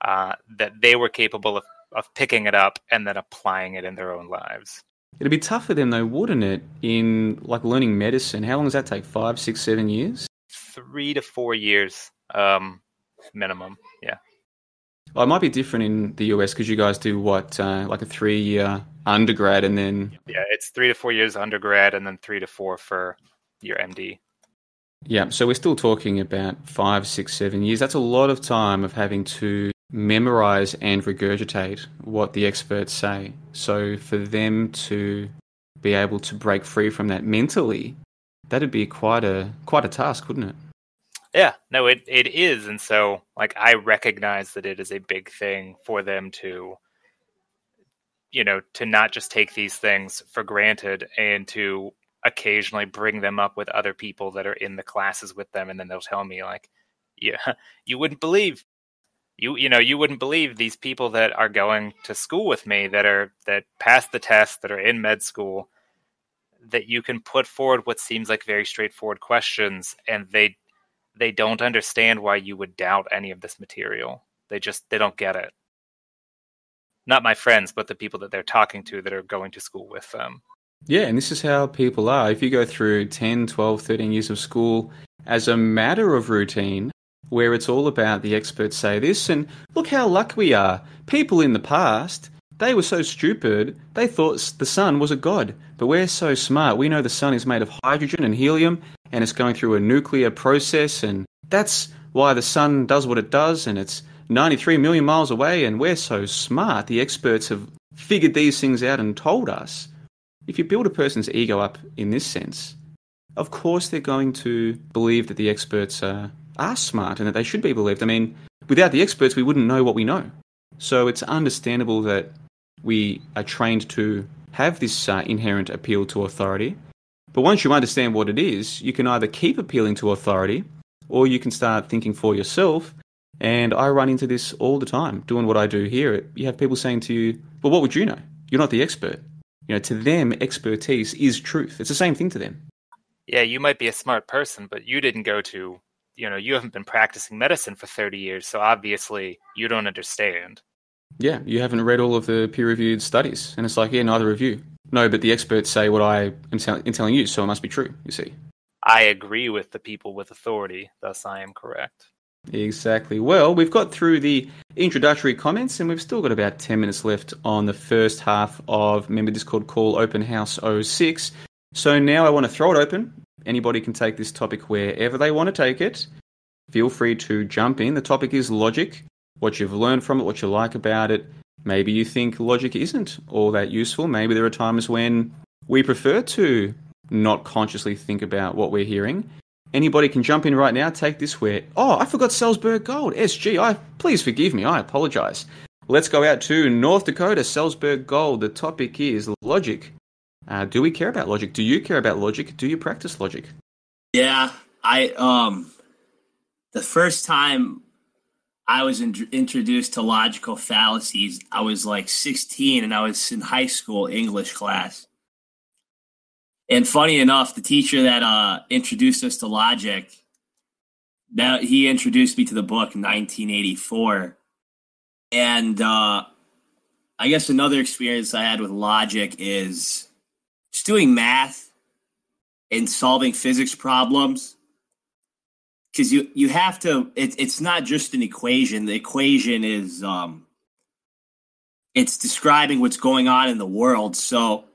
that they were capable of picking it up and then applying it in their own lives. It'd be tough for them though, wouldn't it, in learning medicine? How long does that take? 5, 6, 7 years? 3 to 4 years minimum, yeah. Well, it might be different in the US because you guys do what, like a 3-year undergrad and then... Yeah, it's 3 to 4 years undergrad and then 3 to 4 for your MD. Yeah, so we're still talking about 5, 6, 7 years. That's a lot of time of having to memorize and regurgitate what the experts say. So for them to be able to break free from that mentally, that'd be quite a task, wouldn't it? Yeah, no, it is. And so I recognize that it is a big thing for them to not just take these things for granted and to occasionally bring them up with other people that are in the classes with them. And then they'll tell me yeah, you wouldn't believe you wouldn't believe these people that are going to school with me that passed the test, that are in med school, that you can put forward what seems like very straightforward questions and they don't understand why you would doubt any of this material. They don't get it. Not my friends, but the people that they're talking to that are going to school with them. Yeah, and this is how people are. If you go through 10, 12, 13 years of school as a matter of routine, where it's all about the experts say this, and look how lucky we are. People in the past, they were so stupid, they thought the sun was a god. But we're so smart, we know the sun is made of hydrogen and helium, and it's going through a nuclear process, and that's why the sun does what it does, and it's 93 million miles away, and we're so smart. The experts have figured these things out and told us. If you build a person's ego up in this sense, of course they're going to believe that the experts are smart and that they should be believed. I mean, without the experts, we wouldn't know what we know. So it's understandable that we are trained to have this inherent appeal to authority. But once you understand what it is, you can either keep appealing to authority or you can start thinking for yourself. And I run into this all the time doing what I do here. You have people saying to you, well, what would you know? You're not the expert. To them, expertise is truth. It's the same thing to them. Yeah, you might be a smart person, but you didn't go to, you haven't been practicing medicine for 30 years, so obviously you don't understand. Yeah, you haven't read all of the peer-reviewed studies. And it's like, yeah, neither have you. No, but the experts say what I am telling you, so it must be true, you see. I agree with the people with authority, thus I am correct. Exactly. Well, we've got through the introductory comments and we've still got about 10 minutes left on the first half of Member Discord Call Open House 06. So now I want to throw it open. Anybody can take this topic wherever they want to take it. Feel free to jump in. The topic is logic, what you've learned from it, what you like about it. Maybe you think logic isn't all that useful. Maybe there are times when we prefer to not consciously think about what we're hearing. Anybody can jump in right now, take this where, I forgot Salzburg Gold. SG, please forgive me, I apologize. Let's go out to North Dakota, Salzburg Gold. The topic is logic. Do we care about logic? Do you care about logic? Do you practice logic? Yeah, the first time I was introduced to logical fallacies, I was like 16 and I was in high school English class. And funny enough, the teacher that introduced us to logic, he introduced me to the book in 1984. And I guess another experience I had with logic is just doing math and solving physics problems. Because you have to, it's not just an equation. The equation is, it's describing what's going on in the world. So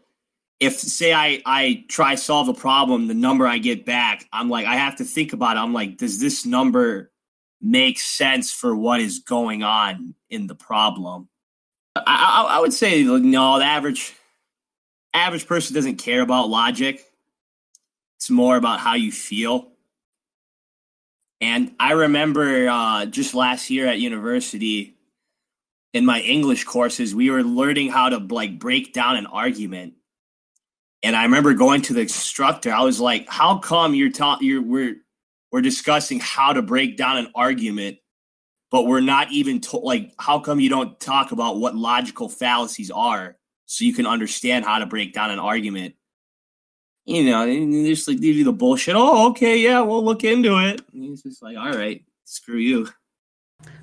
if, say, I try solve a problem, the number I get back, I'm like, I have to think about it. I'm like, does this number make sense for what is going on in the problem? I would say, no, the average person doesn't care about logic. It's more about how you feel. And I remember just last year at university, in my English courses, we were learning how to break down an argument. And I remember going to the instructor. I was like, "How come we're discussing how to break down an argument, but we're not even how come you don't talk about what logical fallacies are so you can understand how to break down an argument?" And just give you the bullshit. Oh, okay, yeah, we'll look into it. And it's just like, all right, screw you.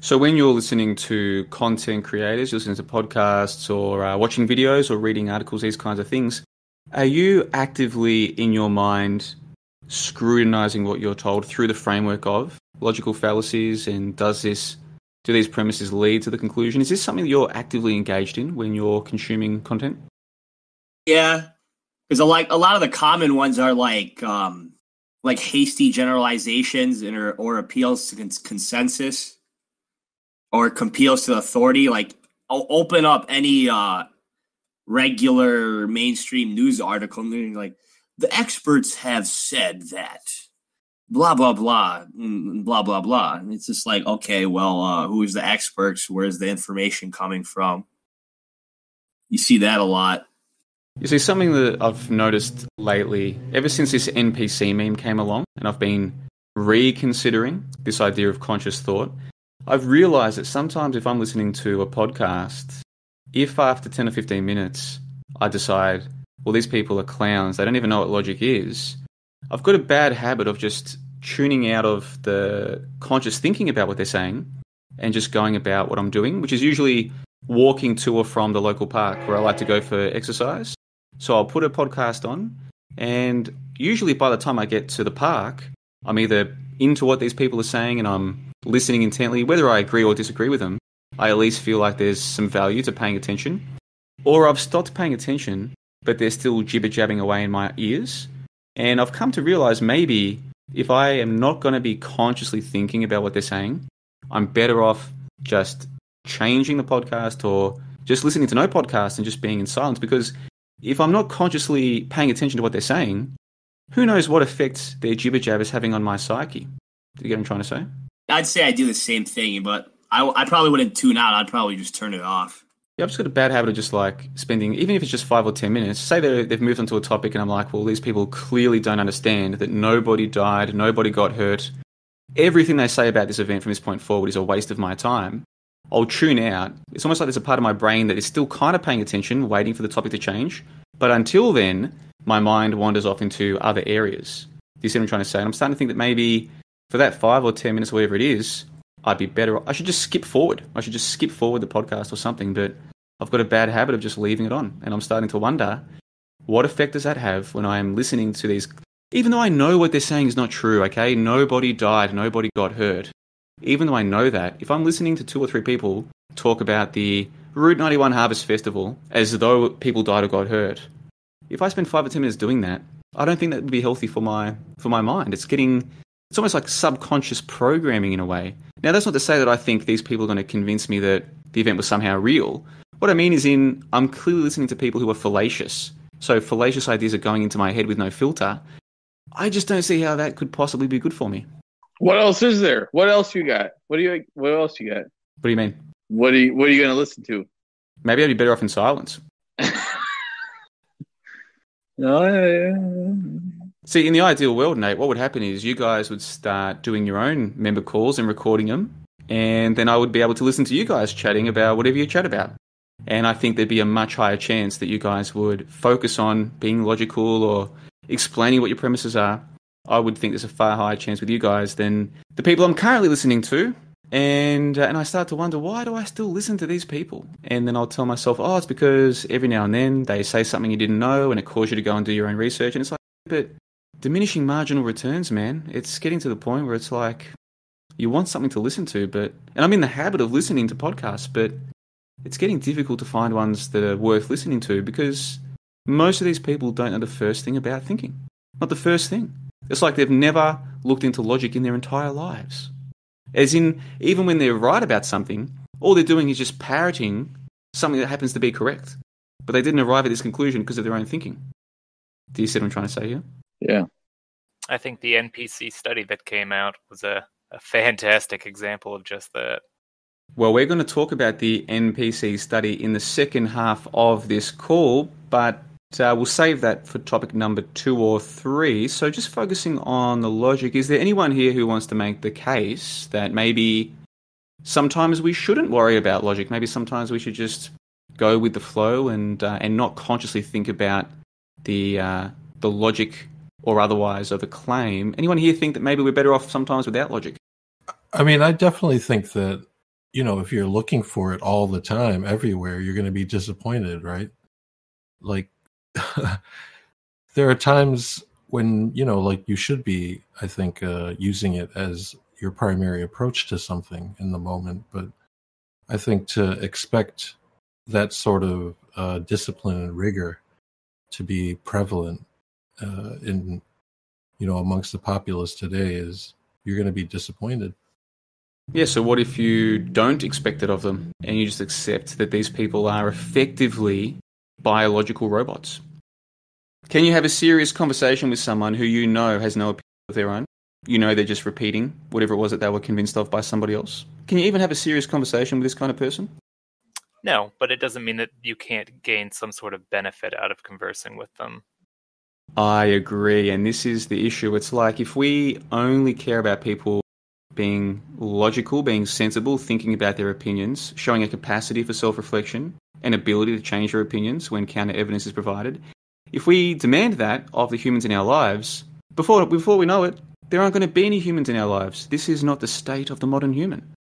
So when you're listening to content creators, you're listening to podcasts or watching videos or reading articles, these kinds of things, are you actively in your mind scrutinizing what you're told through the framework of logical fallacies? And do these premises lead to the conclusion? Is this something that you're actively engaged in when you're consuming content? Yeah. Because a lot of the common ones are like hasty generalizations or appeals to consensus or appeals to authority. Like, I'll open up any regular mainstream news article and like, the experts have said that blah, blah, blah, blah, blah, blah. And it's just like, okay, well, who's the experts? Where's the information coming from? You see that a lot. You see, something that I've noticed lately, ever since this NPC meme came along, and I've been reconsidering this idea of conscious thought, I've realized that sometimes if I'm listening to a podcast, if after 10 or 15 minutes I decide, well, these people are clowns, they don't even know what logic is, I've got a bad habit of just tuning out of the conscious thinking about what they're saying and just going about what I'm doing, which is usually walking to or from the local park where I like to go for exercise. So I'll put a podcast on, and usually by the time I get to the park, I'm either into what these people are saying and I'm listening intently, whether I agree or disagree with them, I at least feel like there's some value to paying attention. Or I've stopped paying attention, but they're still jibber-jabbing away in my ears. And I've come to realize maybe if I am not going to be consciously thinking about what they're saying, I'm better off just changing the podcast or just listening to no podcast and just being in silence. Because if I'm not consciously paying attention to what they're saying, who knows what effect their jibber-jab is having on my psyche. Do you get what I'm trying to say? I'd say I do the same thing, but I probably wouldn't tune out. I'd probably just turn it off. Yeah, I've just got a bad habit of just like spending, even if it's just 5 or 10 minutes, say they've moved on to a topic and I'm like, well, these people clearly don't understand that nobody died, nobody got hurt. Everything they say about this event from this point forward is a waste of my time. I'll tune out. It's almost like there's a part of my brain that is still kind of paying attention, waiting for the topic to change. But until then, my mind wanders off into other areas. Do you see what I'm trying to say? And I'm starting to think that maybe for that 5 or 10 minutes, or whatever it is, I'd be better. I should just skip forward. I should just skip forward the podcast or something. But I've got a bad habit of just leaving it on. And I'm starting to wonder, what effect does that have when I am listening to these? Even though I know what they're saying is not true, okay? Nobody died, nobody got hurt. Even though I know that, if I'm listening to 2 or 3 people talk about the Route 91 Harvest Festival as though people died or got hurt, if I spend 5 or 10 minutes doing that, I don't think that would be healthy for my mind. It's almost like subconscious programming in a way. Now, that's not to say that I think these people are going to convince me that the event was somehow real. What I mean is I'm clearly listening to people who are fallacious. So fallacious ideas are going into my head with no filter. I just don't see how that could possibly be good for me. What else is there? What else you got? What else you got? What do you mean? What are you going to listen to? Maybe I'd be better off in silence. No. See, in the ideal world, Nate, what would happen is you guys would start doing your own member calls and recording them, and then I would be able to listen to you guys chatting about whatever you chat about. And I think there'd be a much higher chance that you guys would focus on being logical or explaining what your premises are. I would think there's a far higher chance with you guys than the people I'm currently listening to. And I start to wonder, why do I still listen to these people? And then I'll tell myself, oh, it's because every now and then they say something you didn't know and it caused you to go and do your own research. And it's like, but diminishing marginal returns, man. It's getting to the point where it's like you want something to listen to, and I'm in the habit of listening to podcasts, but it's getting difficult to find ones that are worth listening to because most of these people don't know the first thing about thinking. Not the first thing. It's like they've never looked into logic in their entire lives. As in, even when they're right about something, all they're doing is just parroting something that happens to be correct. But they didn't arrive at this conclusion because of their own thinking. Do you see what I'm trying to say here? Yeah. I think the NPC study that came out was a fantastic example of just that. Well, we're going to talk about the NPC study in the second half of this call, but we'll save that for topic number 2 or 3. So just focusing on the logic, is there anyone here who wants to make the case that maybe sometimes we shouldn't worry about logic? Maybe sometimes we should just go with the flow and not consciously think about the logic or otherwise of a claim. Anyone here think that maybe we're better off sometimes without logic? I mean, I definitely think that, if you're looking for it all the time, everywhere, you're going to be disappointed, right? Like, there are times when, like you should be, I think, using it as your primary approach to something in the moment. But I think to expect that sort of discipline and rigor to be prevalent in, amongst the populace today is you're going to be disappointed. Yeah, so what if you don't expect it of them and you just accept that these people are effectively biological robots? Can you have a serious conversation with someone who you know has no opinion of their own? You know they're just repeating whatever it was that they were convinced of by somebody else. Can you even have a serious conversation with this kind of person? No, but it doesn't mean that you can't gain some sort of benefit out of conversing with them. I agree, and this is the issue. It's like if we only care about people being logical, being sensible, thinking about their opinions, showing a capacity for self-reflection, and ability to change their opinions when counter evidence is provided, if we demand that of the humans in our lives, before we know it, there aren't going to be any humans in our lives. This is not the state of the modern human.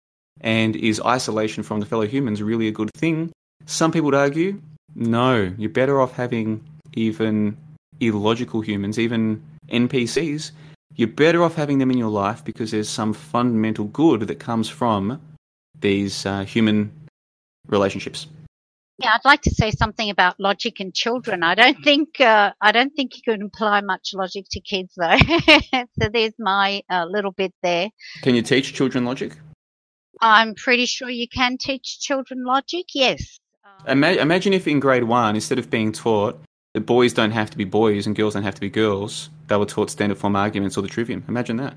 And is isolation from the fellow humans really a good thing? Some people would argue, no, you're better off having even illogical humans, even NPCs, you're better off having them in your life because there's some fundamental good that comes from these human relationships. Yeah, I'd like to say something about logic and children. I don't think you can apply much logic to kids, though. So there's my little bit there. Can you teach children logic? I'm pretty sure you can teach children logic. Yes. Imagine if in grade 1, instead of being taught that boys don't have to be boys and girls don't have to be girls, they were taught standard form arguments or the trivium. Imagine that.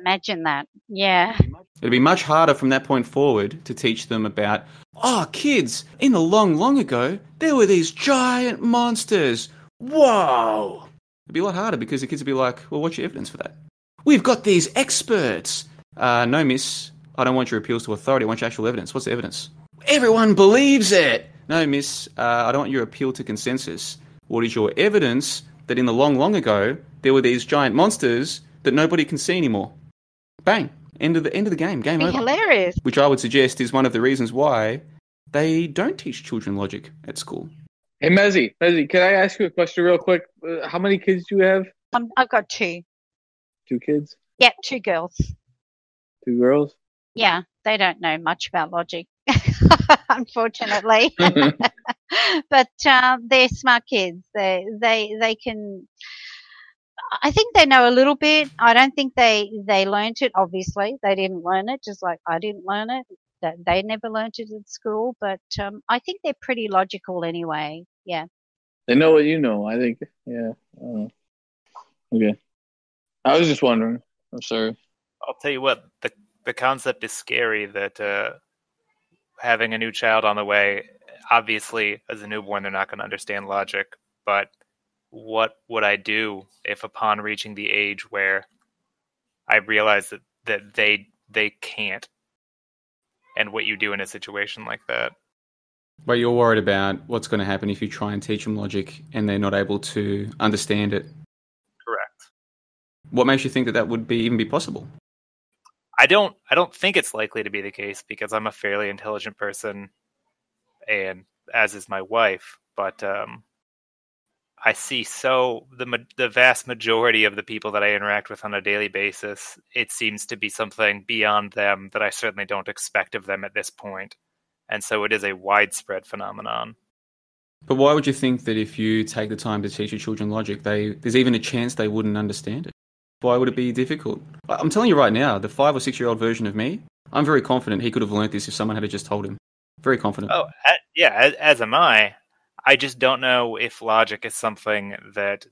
Imagine that. Yeah. It'd be much harder from that point forward to teach them about, oh, kids, in the long, long ago, there were these giant monsters. Whoa! It'd be a lot harder because the kids would be like, well, what's your evidence for that? We've got these experts. No, miss, I don't want your appeals to authority. I want your actual evidence. What's the evidence? Everyone believes it. No, miss, I don't want your appeal to consensus. What is your evidence that in the long, long ago, there were these giant monsters that nobody can see anymore? Bang. End of the game. Game over. Hilarious. Which I would suggest is one of the reasons why they don't teach children logic at school. Hey, Mezzy, can I ask you a question real quick? How many kids do you have? I've got 2. 2 kids? Yep, 2 girls. 2 girls? Yeah, they don't know much about logic, unfortunately. But they're smart kids. They can. I think they know a little bit. I don't think they learnt it. Obviously, they didn't learn it, just like I didn't learn it. They never learnt it at school. But I think they're pretty logical anyway. Yeah. They know what you know. I think. Yeah. Okay. I was just wondering. I'm sorry. I'll tell you what, the concept is scary that having a new child on the way, obviously, as a newborn, they're not going to understand logic. But what would I do if upon reaching the age where I realize that they can't? And what you do in a situation like that? But you're worried about what's going to happen if you try and teach them logic and they're not able to understand it. Correct. What makes you think that would even be possible? I don't think it's likely to be the case because I'm a fairly intelligent person, and as is my wife. But I see the vast majority of the people that I interact with on a daily basis, it seems to be something beyond them that I certainly don't expect of them at this point. And so it is a widespread phenomenon. But why would you think that if you take the time to teach your children logic, there's even a chance they wouldn't understand it? Why would it be difficult? I'm telling you right now, the 5 or 6-year-old version of me, I'm very confident he could have learnt this if someone had just told him. Very confident. Oh, yeah, as am I. I just don't know if logic is something that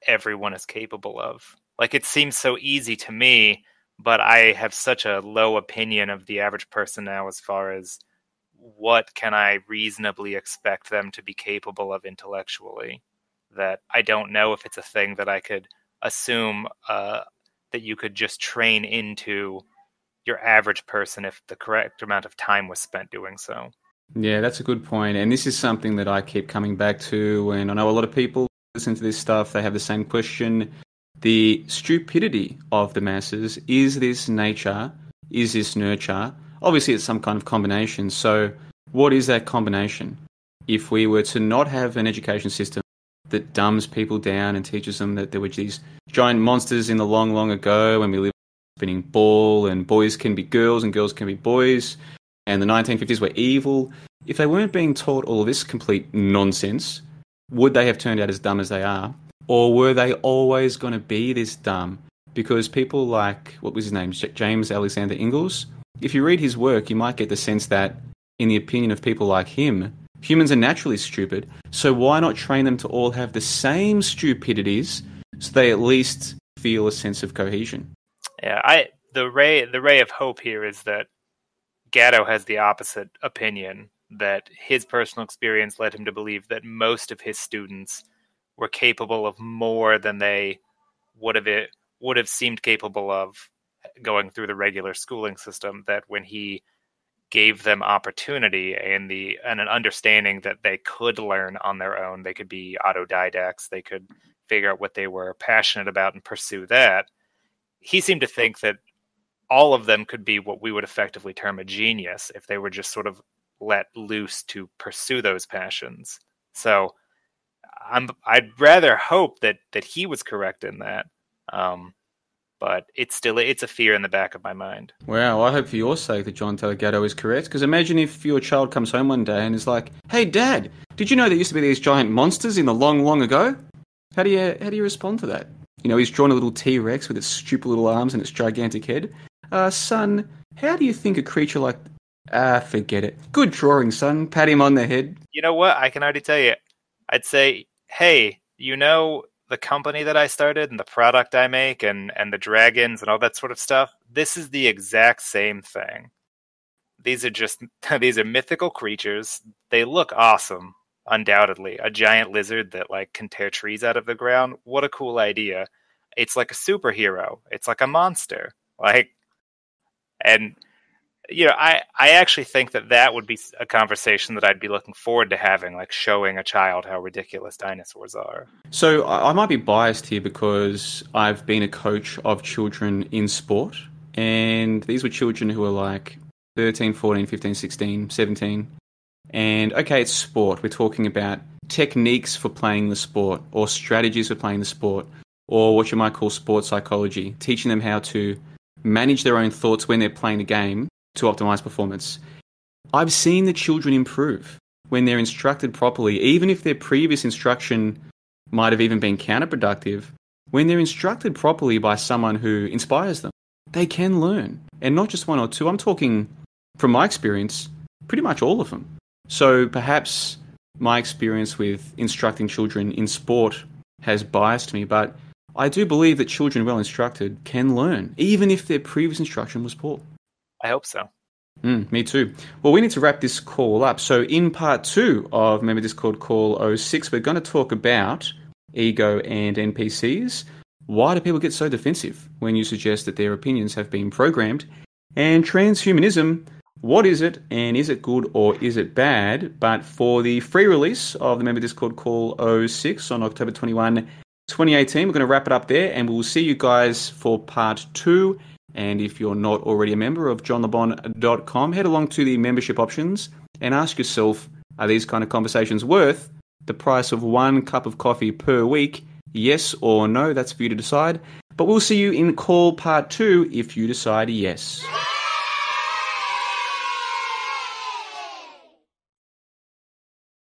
everyone is capable of. Like, it seems so easy to me, but I have such a low opinion of the average person now as far as what can I reasonably expect them to be capable of intellectually, that I don't know if it's a thing that I could assume that you could just train into your average person if the correct amount of time was spent doing so. Yeah, that's a good point. And this is something that I keep coming back to. And I know a lot of people listen to this stuff, they have the same question. The stupidity of the masses, is this nature? Is this nurture? Obviously, it's some kind of combination. So what is that combination? If we were to not have an education system that dumbs people down and teaches them that there were these giant monsters in the long, long ago when we lived in a spinning ball and boys can be girls and girls can be boys, and the 1950s were evil, if they weren't being taught all this complete nonsense, would they have turned out as dumb as they are? Or were they always going to be this dumb? Because people like, what was his name, James Alexander Ingalls, if you read his work, you might get the sense that, in the opinion of people like him, humans are naturally stupid, so why not train them to all have the same stupidities so they at least feel a sense of cohesion? Yeah, the ray of hope here is that Gatto has the opposite opinion, that his personal experience led him to believe that most of his students were capable of more than they would have seemed capable of going through the regular schooling system, that when he gave them opportunity and an understanding that they could learn on their own, they could be autodidacts, they could figure out what they were passionate about and pursue that. He seemed to think that all of them could be what we would effectively term a genius if they were just sort of let loose to pursue those passions. So I'd rather hope that he was correct in that. But it's a fear in the back of my mind. Wow, I hope for your sake that John Delgado is correct, because imagine if your child comes home one day and is like, "Hey, Dad, did you know there used to be these giant monsters in the long, long ago?" How do you respond to that? You know, he's drawn a little T-Rex with its stupid little arms and its gigantic head. Son, how do you think a creature like... forget it. Good drawing, son. Pat him on the head. You know what? I can already tell you. I'd say, hey, you know the company that I started and the product I make and the dragons and all that sort of stuff? This is the exact same thing. These are mythical creatures. They look awesome, undoubtedly. A giant lizard that like can tear trees out of the ground. What a cool idea. It's like a superhero. It's like a monster. And you know, I actually think that would be a conversation that I'd be looking forward to having, like showing a child how ridiculous dinosaurs are. So I might be biased here because I've been a coach of children in sport, and these were children who were like 13, 14, 15, 16, 17. And okay, it's sport. We're talking about techniques for playing the sport or strategies for playing the sport, or what you might call sports psychology, teaching them how to manage their own thoughts when they're playing a game to optimize performance. I've seen the children improve when they're instructed properly, even if their previous instruction might have even been counterproductive. When they're instructed properly by someone who inspires them, they can learn. And not just one or two. I'm talking, from my experience, pretty much all of them. So perhaps my experience with instructing children in sport has biased me, but I do believe that children well instructed can learn, even if their previous instruction was poor. I hope so. Me too. Well, we need to wrap this call up. So in part 2 of Member Discord Call 06, we're going to talk about ego and NPCs. Why do people get so defensive when you suggest that their opinions have been programmed? And transhumanism, what is it, and is it good or is it bad? But for the free release of the Member Discord Call 06 on October 21, 2018, we're going to wrap it up there, and we'll see you guys for part 2. And if you're not already a member of johnlebon.com, head along to the membership options and ask yourself, are these kind of conversations worth the price of 1 cup of coffee per week? Yes or no, that's for you to decide. But we'll see you in call part 2 if you decide yes.